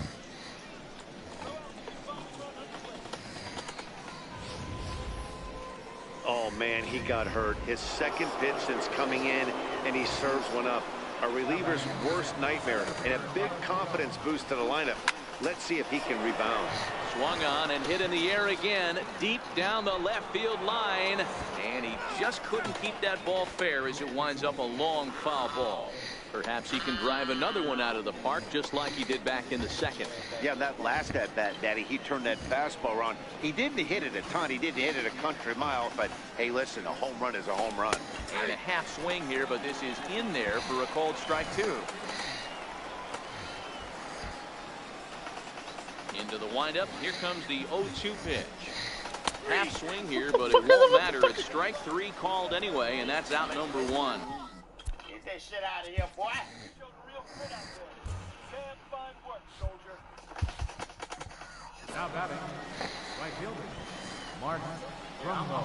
Oh, man, he got hurt. His second pitch since coming in, and he serves one up. A reliever's worst nightmare and a big confidence boost to the lineup. Let's see if he can rebound. Swung on and hit in the air again, deep down the left field line, and he just couldn't keep that ball fair as it winds up a long foul ball. Perhaps he can drive another one out of the park just like he did back in the second. Yeah, that last at-bat, Daddy, he turned that fastball around. He didn't hit it a ton. He didn't hit it a country mile, but hey, listen, a home run is a home run. And a half swing here, but this is in there for a called strike 2. Into the windup. Here comes the 0-2 pitch. Half swing here, but it won't matter. It's strike 3 called anyway, and that's out number 1. Get that shit out of here, boy. Now batting, right fielder, Martin Trumbo.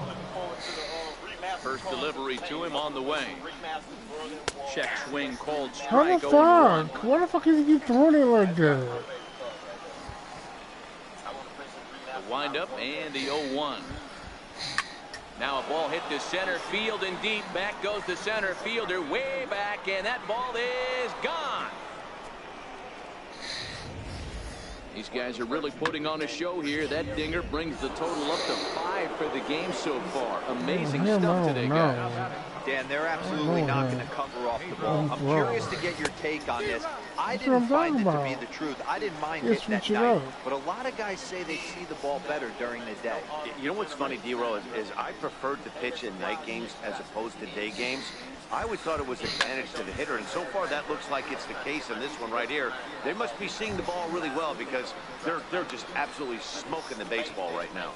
First delivery to him on the way. Check swing called How strike. the fuck? Why the fuck is he throwing it like that? The windup and the 0-1. Now a ball hit to center field and deep. Back goes the center fielder way back, and that ball is gone. These guys are really putting on a show here. That dinger brings the total up to 5 for the game so far. Amazing stuff today, guys. Dan, they're absolutely not going to cover off the ball. I'm curious to get your take on this. I didn't find it to be the truth. I didn't mind hitting that night, but a lot of guys say they see the ball better during the day. You know what's funny, D-Roll, is I preferred to pitch in night games as opposed to day games. I always thought it was advantage to the hitter, and so far that looks like it's the case in this one right here. They must be seeing the ball really well because they're just absolutely smoking the baseball right now.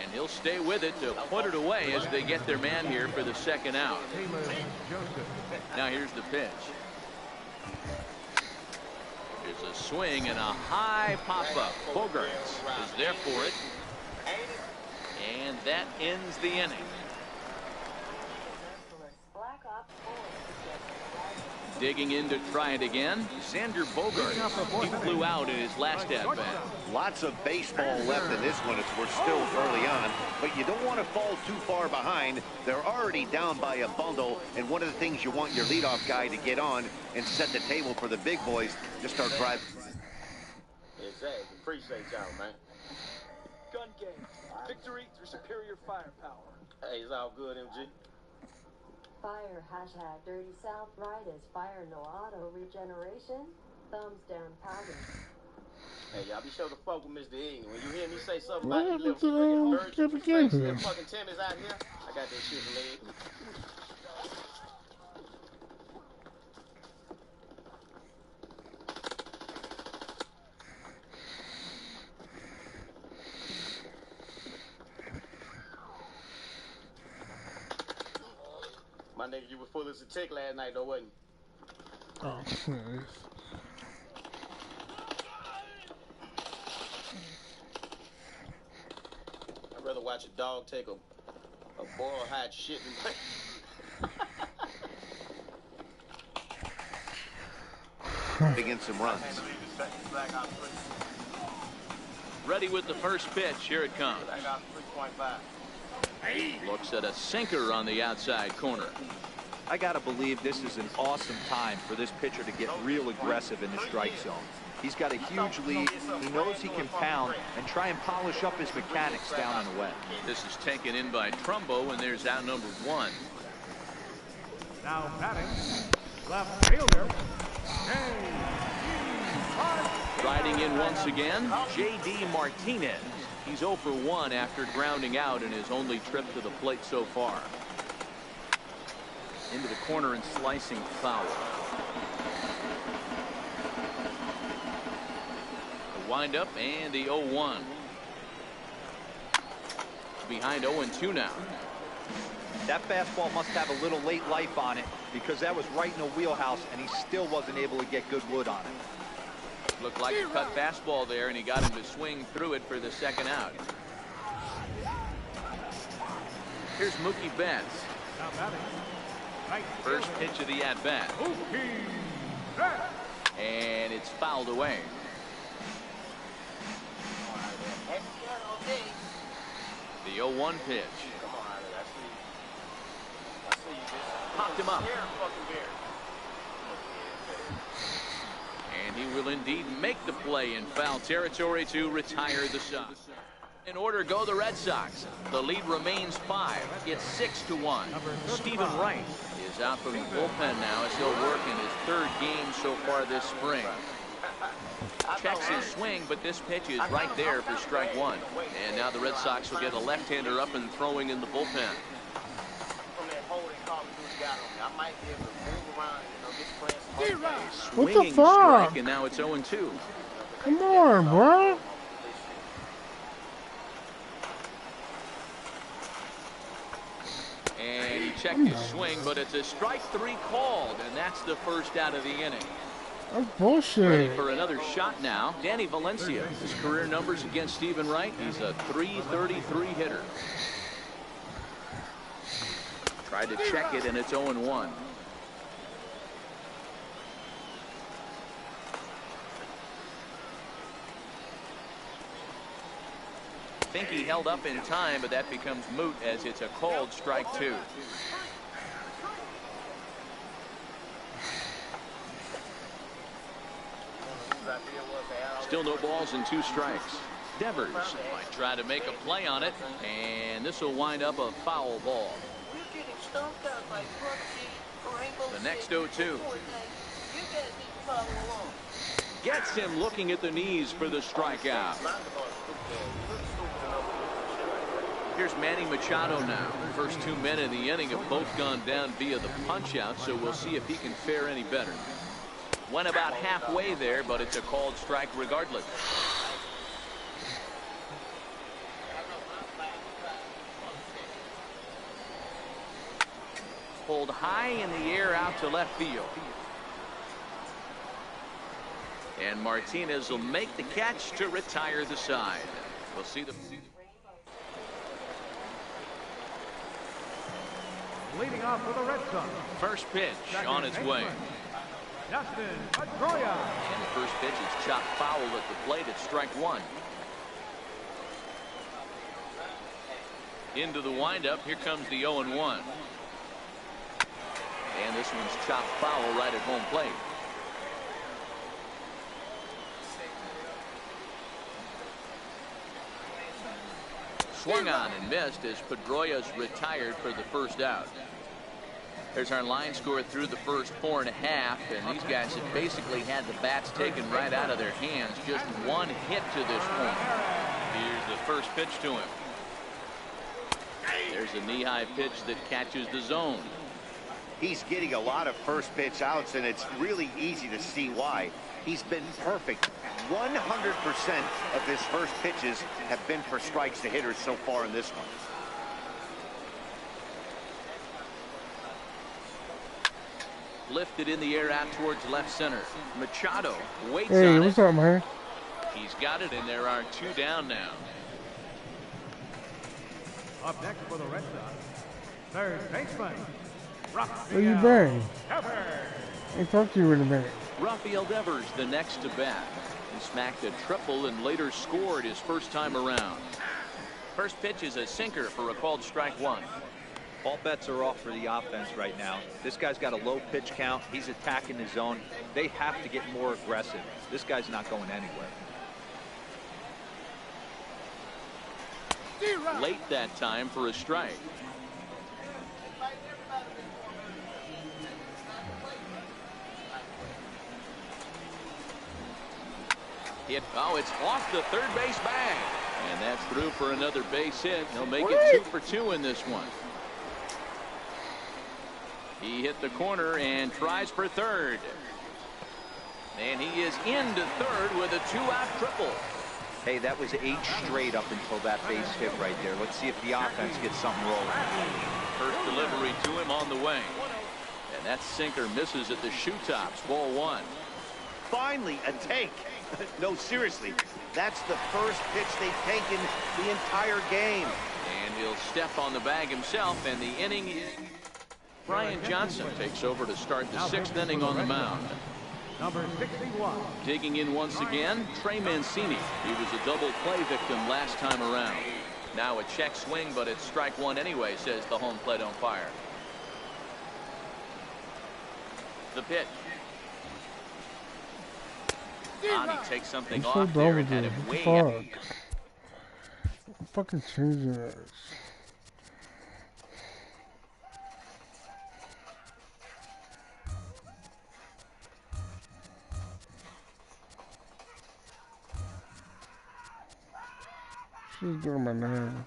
And he'll stay with it to put it away as they get their man here for the second out. Now here's the pitch. There's a swing and a high pop-up. Bogarts is there for it. And that ends the inning. Digging in to try it again, Xander Bogaerts. He flew out in his last at-bat. Lots of baseball left in this one as we're still early on, but you don't want to fall too far behind. They're already down by a bundle, and one of the things you want your leadoff guy to get on and set the table for the big boys to start driving. Exactly. Appreciate y'all, man. Gun game. Victory through superior firepower. Hey, it's all good, MG. Fire hashtag Dirty South right is fire no auto regeneration. Thumbs down powder. Hey, y'all be sure to fuck with Mr. E. When you hear me say something about these little freaking birds and fucking Timmy's out here, I got that shit laid. My nigga, you were full as a chick last night, though, wasn't you? Oh, nice. I'd rather watch a dog take a boiled hot shit than Against some runs. Ready with the first pitch. Here it comes. Looks at a sinker on the outside corner. I got to believe this is an awesome time for this pitcher to get real aggressive in the strike zone. He's got a huge lead. He knows he can pound and try and polish up his mechanics down and away. This is taken in by Trumbo, and there's out number 1. Now batting, left fielder, Riding in once again, J.D. Martinez. He's 0 for 1 after grounding out in his only trip to the plate so far. Into the corner and slicing foul. The windup and the 0-1. Behind 0-2 now. That fastball must have a little late life on it because that was right in the wheelhouse and he still wasn't able to get good wood on it. Looked like a cut fastball there, and he got him to swing through it for the second out. Here's Mookie Betts. now batting, right First pitch of the at-bat. Mookie Betts. And it's fouled away. The 0-1 pitch. Popped him up. And he will indeed make the play in foul territory to retire the Sox. In order go the Red Sox. The lead remains 5. It's 6-1. Stephen Wright is out from the bullpen now as he'll work in his 3rd game so far this spring. Checks his swing, but this pitch is right there for strike 1. And now the Red Sox will get a left-hander up and throwing in the bullpen. What the fuck? And now it's 0-2. Come on, bro. And he checked his swing, but it's a strike 3 called, and that's the first out of the inning. That's bullshit. Ready for another shot now. Danny Valencia. His career numbers against Stephen Wright. He's a .333 hitter. Tried to check it, and it's 0-1. I think he held up in time, but that becomes moot as it's a called strike 2. Still no balls and 2 strikes. Devers might try to make a play on it, and this will wind up a foul ball. The next 0-2. Gets him looking at the knees for the strikeout. Here's Manny Machado now. The first 2 men in the inning have both gone down via the punch-out, so we'll see if he can fare any better. Went about halfway there, but it's a called strike regardless. Pulled high in the air out to left field. And Martinez will make the catch to retire the side. We'll see the... Leading off for the Red Sox. First pitch on its way. Justin Pedroia. And the first pitch is chopped foul at the plate at strike 1. Into the windup. Here comes the 0-1. And this one's chopped foul right at home plate. Swung on and missed as Pedroia's retired for the first out. There's our line score through the first 4.5, and these guys have basically had the bats taken right out of their hands. Just 1 hit to this point. Here's the first pitch to him. There's a knee-high pitch that catches the zone. He's getting a lot of first pitch outs, and it's really easy to see why. He's been perfect. 100% of his first pitches have been for strikes to hitters so far in this one. Lifted in the air out towards left center. Machado waits Hey, on what's it. up, man? He's got it, and there are 2 down now. Up next for the Red Sox, third baseman. Where you been? I ain't talked to you in a minute. Rafael Devers, the next to bat. He smacked a triple and later scored his first time around. First pitch is a sinker for a called strike 1. All bets are off for the offense right now. This guy's got a low pitch count. He's attacking the zone. They have to get more aggressive. This guy's not going anywhere. Late that time for a strike. Hit, it's off the third base bag. And that's through for another base hit. He'll make it 2 for 2 in this one. He hit the corner and tries for third. And he is into third with a 2-out triple. Hey, that was 8 straight up until that base hit right there. Let's see if the offense gets something rolling. First delivery to him on the way. And that sinker misses at the shoe tops. Ball 1. Finally, a take. No, seriously, that's the first pitch they've taken the entire game. And he'll step on the bag himself, and the inning is... Brian Johnson takes over to start the 6th inning on the mound. Number 61. Digging in once again, Trey Mancini. He was a double play victim last time around. Now a check swing, but it's strike 1 anyway, says the home plate umpire. The pitch. He takes something I'm so off there done and with had it. him way What out. the fuck? I'm fucking changing this. She's doing my name.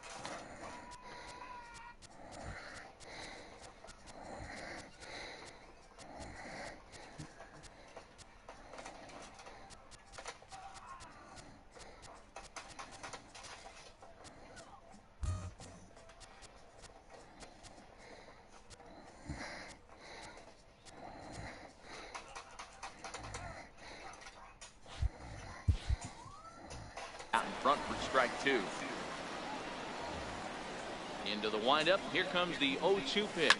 Out in front for strike two. Into the windup. Here comes the 0-2 pitch.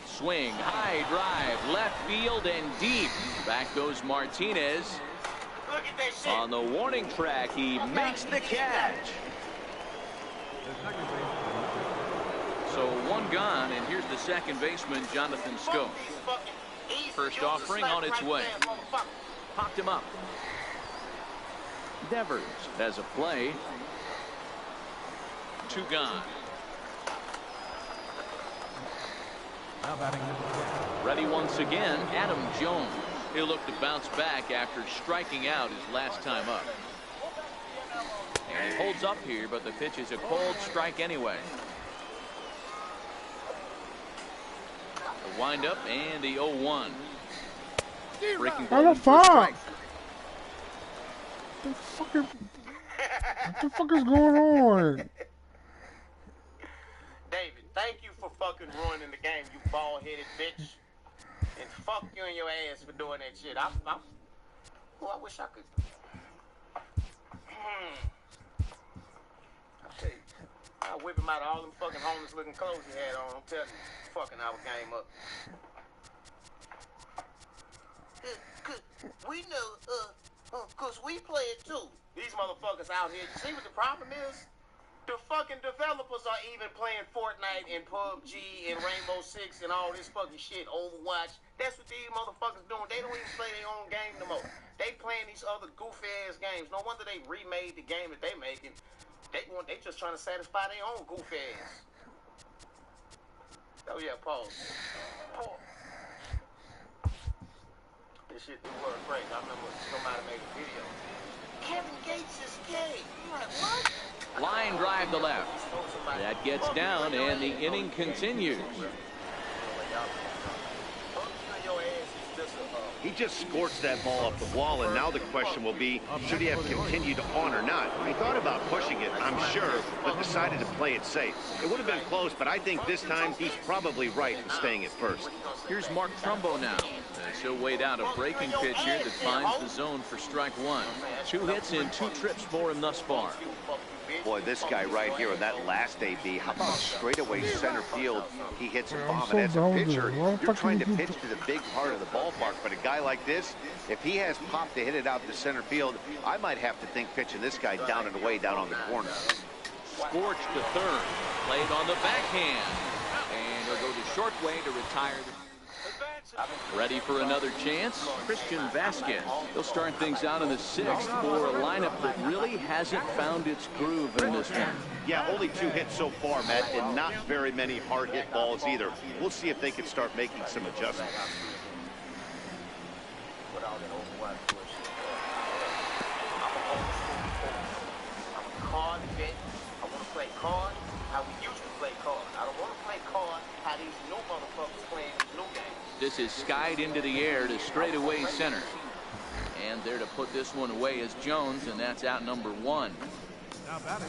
Swing, high drive, left field and deep. Back goes Martinez. Look at that shit. On the warning track, he makes the catch. So one gone, and here's the second baseman, Jonathan Scope. First offering on its way. Popped him up. Devers has a play. Two gone. Now batting this. Ready once again, Adam Jones. He'll look to bounce back after striking out his last time up. And he holds up here, but the pitch is a cold strike anyway. The windup and the 0-1. Breaking ball in for a strike. What the fuck is going on? David, thank you for fucking ruining the game, you bald-headed bitch. And fuck you and your ass for doing that shit. I wish I could. I'll tell you, I'll whip him out of all them fucking homeless-looking clothes he had on. I'm telling you, fucking our game up. We know, cause we play it too. These motherfuckers out here. You see what the problem is? The fucking developers are even playing Fortnite and PUBG and Rainbow Six and all this fucking shit, Overwatch. That's what these motherfuckers doing. They don't even play their own game no more. They playing these other goofy ass games. No wonder they remade the game that they making. They just trying to satisfy their own goofy ass. Oh yeah, pause. Pause. This shit do work great. I remember somebody made a video. Kevin Gates is gay. I'm like, what? Line drive to left. That gets down, and the inning continues. He just scorched that ball up the wall, and now the question will be, should he have continued on or not? He thought about pushing it, I'm sure, but decided to play it safe. It would have been close, but I think this time he's probably right in staying at first. Here's Mark Trumbo now. He'll wait out a breaking pitch here that finds the zone for strike one. 2 hits and 2 trips for him thus far. Boy, this guy right here on that last AB, how about straightaway center field? He hits a bomb, so and as a dumb, pitcher, dude. you're trying to pitch to the big part of the ballpark, but a guy like this, if he has pop to hit it out to center field, I might have to think pitching this guy down and away down on the corner. Scorched to third. Played on the backhand. And he'll go to short way to retire. Ready for another chance? Christian Vasquez. He'll start things out in the 6th for a lineup that really hasn't found its groove in this one. Yeah, only 2 hits so far, Matt, and not very many hard hit balls either. We'll see if they can start making some adjustments. I'm a card vet. I want to play card how we used to play card. I don't want to play card how these new motherfuckers playing these new games. This is skied into the air to straightaway center. And there to put this one away is Jones, and that's out number 1. Now batting.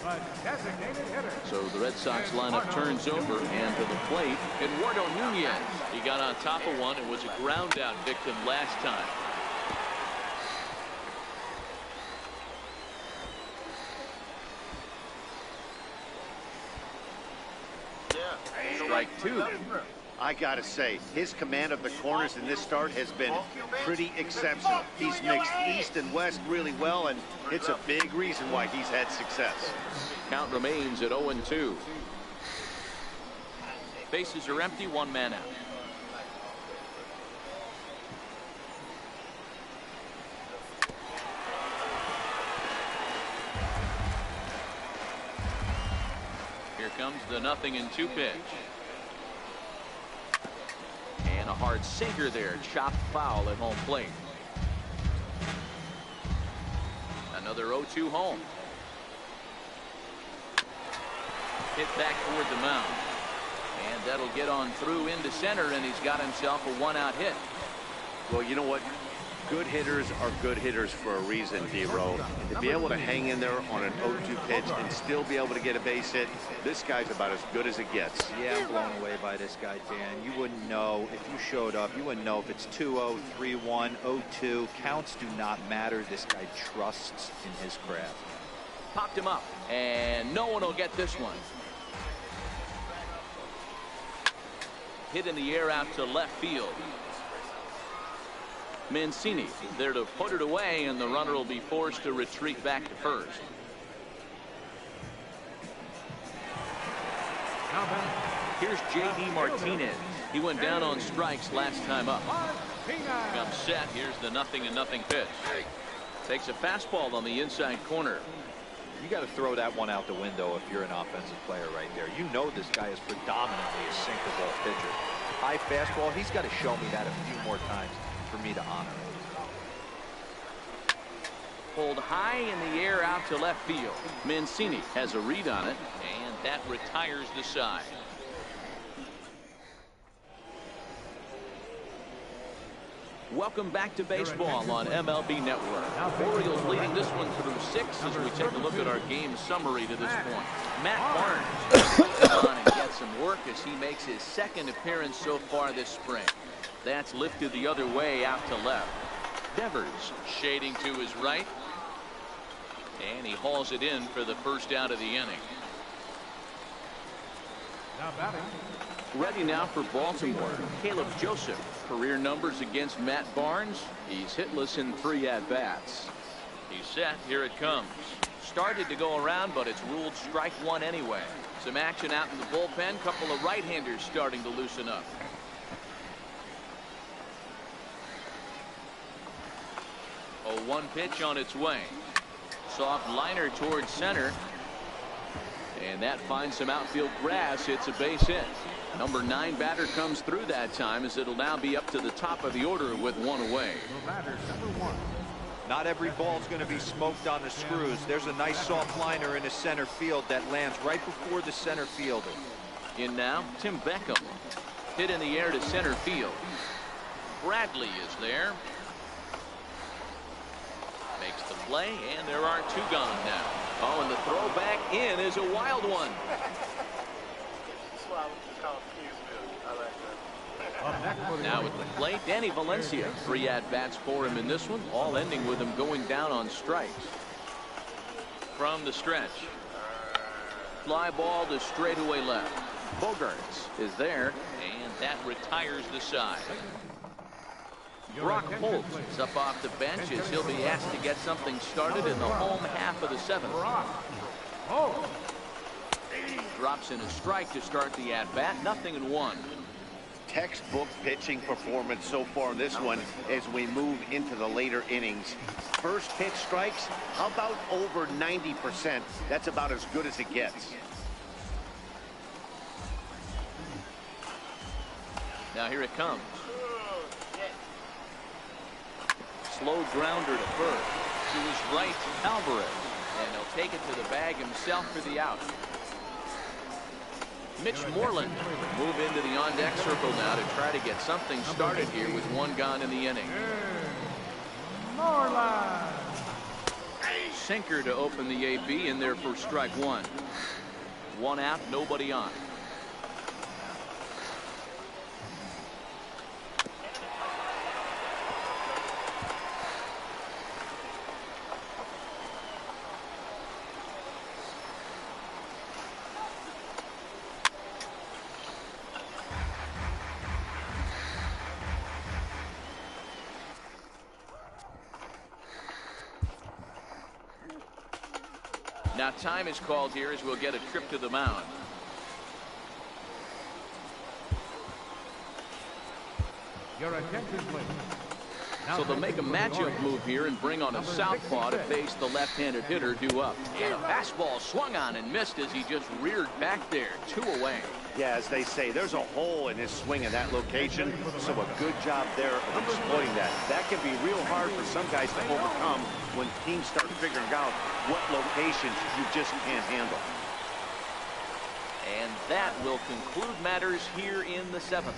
But designated hitter. So the Red Sox lineup turns over, and to the plate, Eduardo Nunez. He got on top of one and was a ground out victim last time. Strike 2. I gotta say, his command of the corners in this start has been pretty exceptional. He's mixed east and west really well, and it's a big reason why he's had success. Count remains at 0-2. Bases are empty, 1 man out. the 0-2 pitch. And a hard sinker there. Chopped foul at home plate. Another 0-2 home. Hit back toward the mound. And that'll get on through into center, and he's got himself a 1-out hit. Well, you know what? Good hitters are good hitters for a reason, D-Row. To be able to hang in there on an 0-2 pitch and still be able to get a base hit, this guy's about as good as it gets. Yeah, I'm blown away by this guy, Dan. You wouldn't know if you showed up. You wouldn't know if it's 2-0, 3-1, 0-2. Counts do not matter. This guy trusts in his craft. Popped him up, and no one will get this one. Hit in the air out to left field. Mancini there to put it away, and the runner will be forced to retreat back to first. Here's J.D. Martinez. He went down on strikes last time up. Comes set. Here's the 0-0 pitch. Takes a fastball on the inside corner. You got to throw that one out the window if you're an offensive player right there. You know this guy is predominantly a sinker-ball pitcher. High fastball, he's got to show me that a few more times for me to honor it. Pulled high in the air out to left field. Mancini has a read on it, and that retires the side. Welcome back to baseball on MLB Network. Orioles leading this one through 6 as we take a look at our game summary to this point. Matt Barnes comes on and gets some work as he makes his second appearance so far this spring. That's lifted the other way out to left. Devers shading to his right, and he hauls it in for the first out of the inning. Now batting. Ready now for Baltimore. Caleb Joseph. Career numbers against Matt Barnes. He's hitless in 3 at-bats. He's set. Here it comes. Started to go around, but it's ruled strike 1 anyway. Some action out in the bullpen. Couple of right-handers starting to loosen up. A 1 pitch on its way. Soft liner towards center. And that finds some outfield grass. It's a base hit. Number 9 batter comes through that time, as it'll now be up to the top of the order with 1 away. Number 1. Not every ball is going to be smoked on the screws. There's a nice soft liner in the center field that lands right before the center fielder. In now, Tim Beckham. Hit in the air to center field. Bradley is there. Makes the play, and there are 2 gone now. Oh, and the throw back in is a wild one. Now at the plate, Danny Valencia. 3 at-bats for him in this one, all ending with him going down on strikes. From the stretch. Fly ball to straightaway left. Bogarts is there, and that retires the side. Brock Holt is up off the bench as he'll be asked to get something started in the home half of the 7th. Drops in a strike to start the at-bat. 0-1. Textbook pitching performance so far in this one as we move into the later innings. First pitch strikes, how about over 90%? That's about as good as it gets. Now here it comes. Slow grounder to first. To his right, Alvarez. And he'll take it to the bag himself for the out. Mitch Moreland move into the on-deck circle now to try to get something started here with 1 gone in the inning. Moreland. Sinker to open the AB in there for strike 1. 1 out, nobody on. Now time is called here as we'll get a trip to the mound. Your attention, please. So they'll make a matchup move here and bring on a southpaw to face the left-handed hitter due up. And a fastball swung on and missed as he just reared back there. 2 away. Yeah, as they say, there's a hole in his swing in that location, so a good job there of exploiting that. That can be real hard for some guys to overcome when teams start figuring out what locations you just can't handle. And that will conclude matters here in the 7th.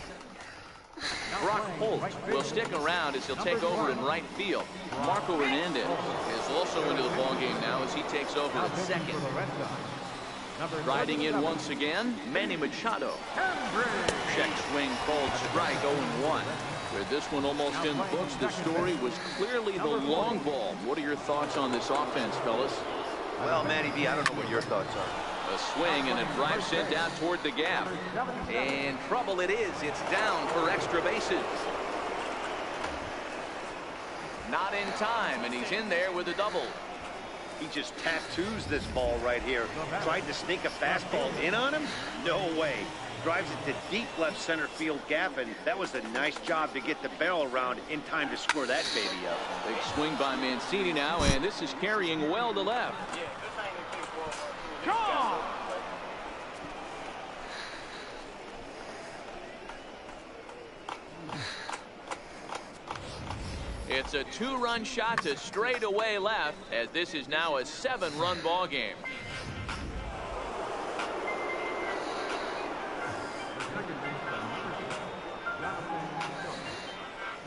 Brock Holt will stick around as he'll take over in right field. Marco Hernandez is also into the ballgame now as he takes over at second. Riding in once again, Manny Machado. Check swing, called strike, 0-1. With this one almost in the books, the story was clearly the long ball. What are your thoughts on this offense, fellas? Well, Manny B, I don't know what your thoughts are. A swing and a drive sent down toward the gap. And trouble it is. It's down for extra bases. Not in time, and he's in there with a double. He just tattoos this ball right here. Tried to sneak a fastball in on him? No way. Drives it to deep left center field gap, and that was a nice job to get the barrel around in time to score that baby up. Big swing by Mancini now, and this is carrying well to left. It's a 2-run shot to straightaway left, as this is now a 7-run ball game.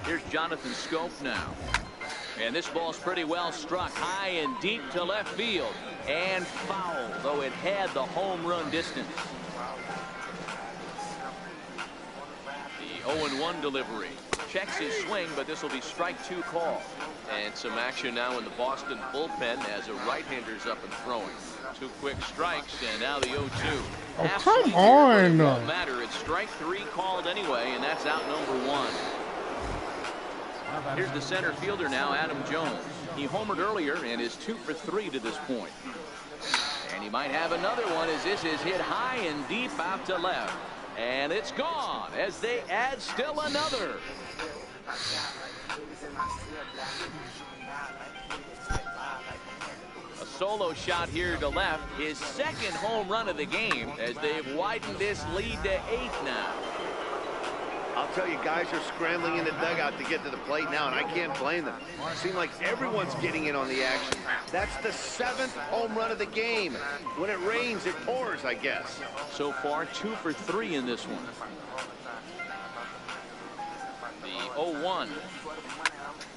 Here's Jonathan Scope now. And this ball's pretty well struck high and deep to left field. And foul, though it had the home run distance. The 0-1 delivery. Checks his swing, but this will be strike 2 call. And some action now in the Boston bullpen as a right-hander's up and throwing. 2 quick strikes, and now the 0-2. Oh, come on. It won't matter. It's strike 3 called anyway, and that's out number 1. Here's the center fielder now, Adam Jones. He homered earlier and is 2 for 3 to this point. And he might have another one as this is hit high and deep out to left. And it's gone as they add still another. A solo shot here to left. His 2nd home run of the game as they've widened this lead to 8 now. I'll tell you, guys are scrambling in the dugout to get to the plate now, and I can't blame them. It seems like everyone's getting in on the action. That's the 7th home run of the game. When it rains, it pours, I guess. So far, 2 for 3 in this one. The 0-1.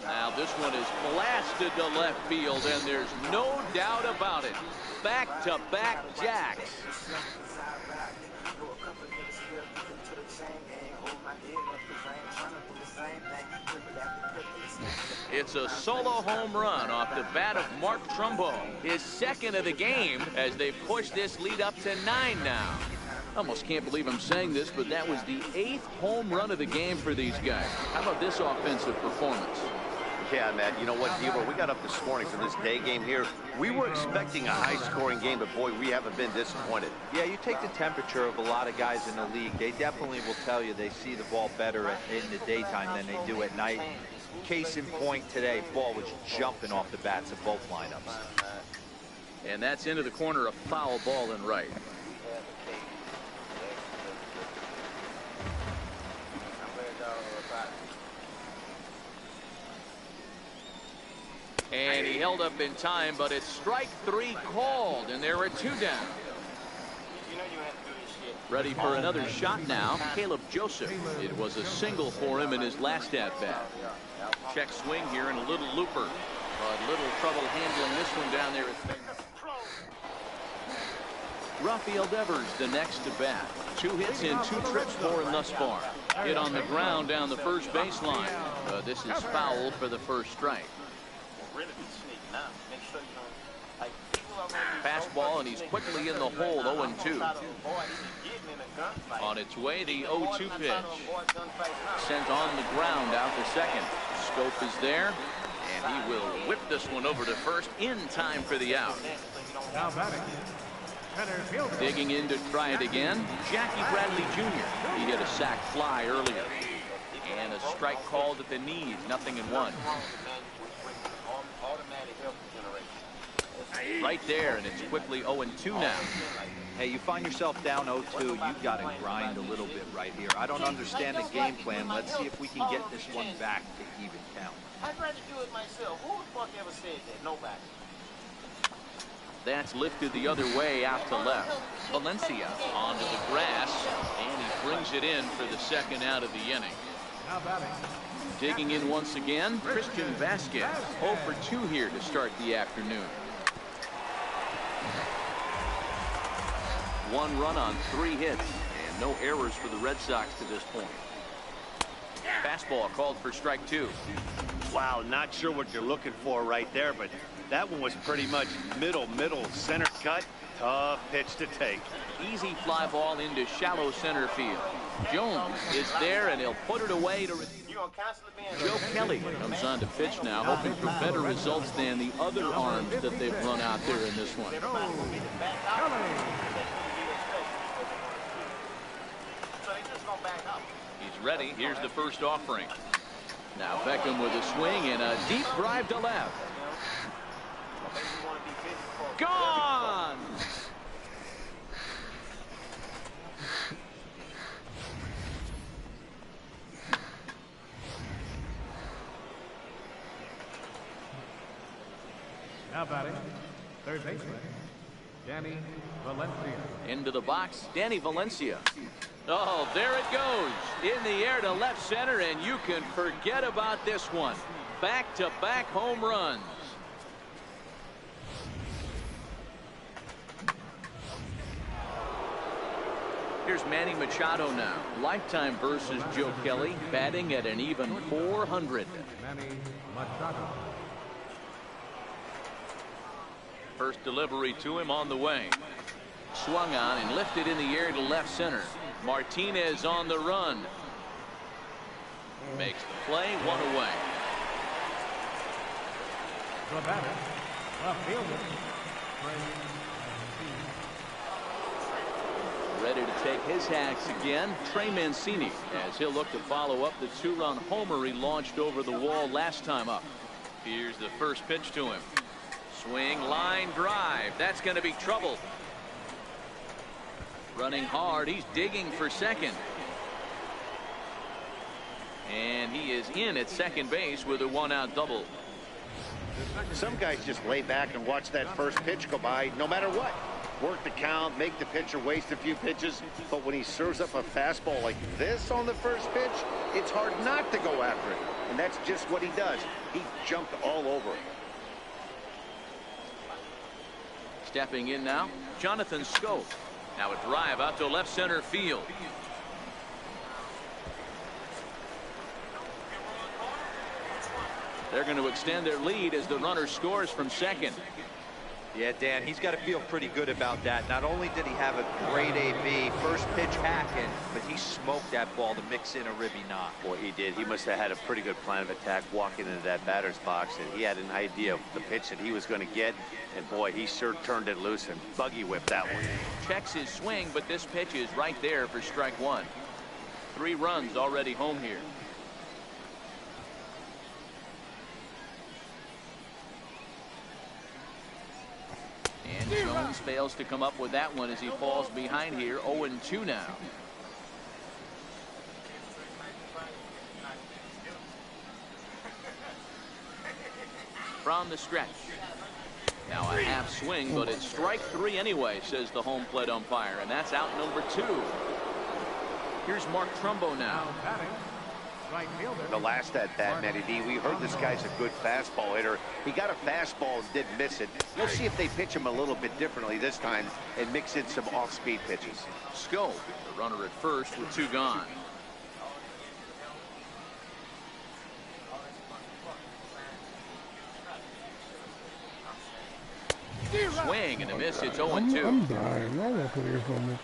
Now this one is blasted to left field, and there's no doubt about it. Back-to-back jacks. It's a solo home run off the bat of Mark Trumbo, his 2nd of the game, as they push this lead up to 9 now. Almost can't believe I'm saying this, but that was the 8th home run of the game for these guys. How about this offensive performance? Yeah, Matt, you know what, Deaver, we got up this morning for this day game here. We were expecting a high-scoring game, but, boy, we haven't been disappointed. Yeah, you take the temperature of a lot of guys in the league. They definitely will tell you they see the ball better in the daytime than they do at night. Case in point today, ball was jumping off the bats of both lineups. And that's into the corner, a foul ball in right. And he held up in time, but it's strike 3 called, and there are 2 down. Ready for another shot now, Caleb Joseph. It was a single for him in his last at-bat. Check swing here and a little looper, but little trouble handling this one down there. Rafael Devers, the next to bat. 2 hits in 2 trips for him thus far. Hit on the ground down the first baseline. This is foul for the first strike. Fastball, and he's quickly in the hole, 0-2. On its way, the 0-2 pitch. Sent on the ground out to second. Scope is there, and he will whip this one over to first in time for the out. Now batting. Digging in to try it again, Jackie Bradley Jr. He hit a sac fly earlier. And a strike. strike called at the knees, 0-1. Right there, and it's quickly 0-2 now. Hey, you find yourself down 0-2, you've got to grind a little bit right here. I don't understand the game plan. Let's see if we can get this one back to even count. I'd rather do it myself. Who the fuck ever said that? Nobody. That's lifted the other way out to left. Valencia onto the grass, and he brings it in for the second out of the inning. Now batting. Digging in once again, Christian Vasquez, 0 for 2 here to start the afternoon. 1 run on 3 hits, and no errors for the Red Sox to this point. Fastball called for strike 2. Wow, not sure what you're looking for right there, but that one was pretty much middle, center cut. Tough pitch to take. Easy fly ball into shallow center field. Jones is there, and he'll put it away to Joe Kelly comes on to pitch now, hoping for better results than the other arms that they've run out there in this one. He's ready. Here's the first offering. Now Beckham with a swing and a deep drive to left. Gone! Now batting, third baseman, Danny Valencia. Into the box, Danny Valencia. Oh, there it goes. In the air to left center, and you can forget about this one. Back-to-back home runs. Here's Manny Machado now. Lifetime versus Joe Kelly, batting at an even 400. Manny Machado. First delivery to him on the way. Swung on and lifted in the air to left center. Martinez on the run. Makes the play, 1 away. The batter, left fielder, Ready to take his hacks again, Trey Mancini, as he'll look to follow up the 2-run homer he launched over the wall last time up. Here's the first pitch to him. Swing, line drive. That's going to be trouble. Running hard. He's digging for second. And he is in at second base with a 1-out double. Some guys just lay back and watch that first pitch go by no matter what. Work the count, make the pitcher waste a few pitches. But when he serves up a fastball like this on the first pitch, it's hard not to go after it. And that's just what he does. He jumped all over it. Stepping in now, Jonathan Schoop. Now a drive out to left center field. They're going to extend their lead as the runner scores from second. Yeah, Dan, he's got to feel pretty good about that. Not only did he have a great AB, first pitch hacking, but he smoked that ball to mix in a ribby knock. Boy, he did. He must have had a pretty good plan of attack walking into that batter's box, and he had an idea of the pitch that he was going to get, and boy, he sure turned it loose and buggy whipped that one. Checks his swing, but this pitch is right there for strike 1. 3 runs already home here. And Jones fails to come up with that one as he falls behind here. 0-2 now. From the stretch. Now a half swing, but it's strike 3 anyway, says the home plate umpire, and that's out number 2. Here's Mark Trumbo now. The last at bat, Matty D, we heard this guy's a good fastball hitter. He got a fastball and didn't miss it. We'll see if they pitch him a little bit differently this time and mix in some off-speed pitches. Schoop, the runner at first with 2 gone. Swing and a miss. It's 0-2. I'm dying. I want to hear from this.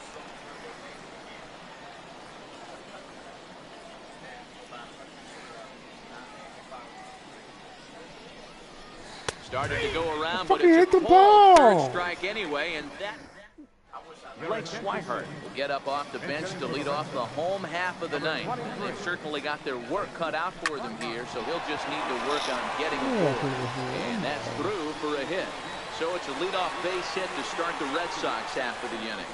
Started to go around, but fucking it's hit a the called ball. third strike anyway, and that. Blake Swihart will get up off the bench to lead off the home half of the ninth. And they've certainly got their work cut out for them here, so he'll just need to work on getting a ball. And that's through for a hit. So it's a leadoff base hit to start the Red Sox half of the inning.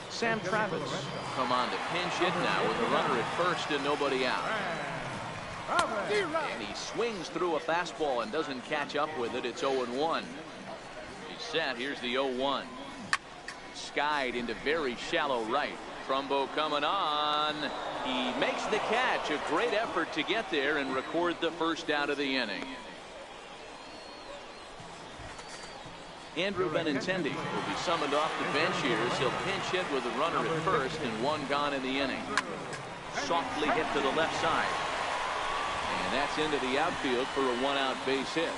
Sam Travis come on to pinch hit now with a runner at first and nobody out. And he swings through a fastball and doesn't catch up with it. It's 0-1. He's set. Here's the 0-1. Skied into very shallow right. Trumbo coming on. He makes the catch. A great effort to get there and record the first out of the inning. Andrew Benintendi will be summoned off the bench here as he'll pinch hit with a runner at first and one gone in the inning. Softly hit to the left side. And that's into the outfield for a one-out base hit.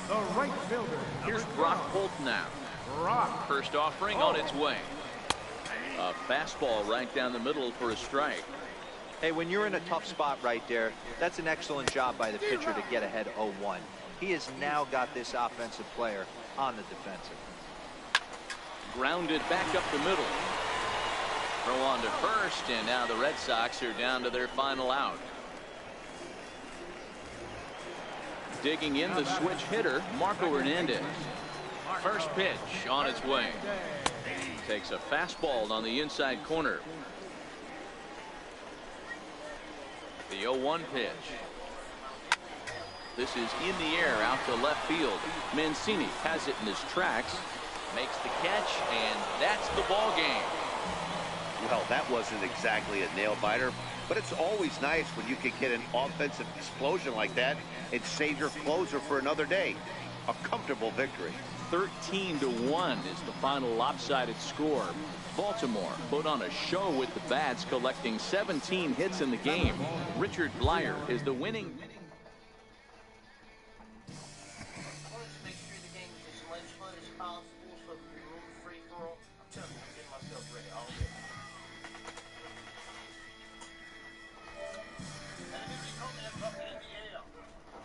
The right fielder. Here's Brock Holt now. First offering on its way. A fastball right down the middle for a strike. Hey, when you're in a tough spot right there, that's an excellent job by the pitcher to get ahead 0-1. He has now got this offensive player on the defensive. Grounded back up the middle. Throw on to first, and now the Red Sox are down to their final out. Digging in the switch hitter, Marco Hernandez. First pitch on its way. Takes a fastball on the inside corner. The 0-1 pitch. This is in the air out to left field. Mancini has it in his tracks. Makes the catch, and that's the ball game. Well, that wasn't exactly a nail-biter, but it's always nice when you can get an offensive explosion like that and save your closer for another day. A comfortable victory. 13-1 is the final lopsided score. Baltimore put on a show with the bats, collecting 17 hits in the game. Richard Blyer is the winning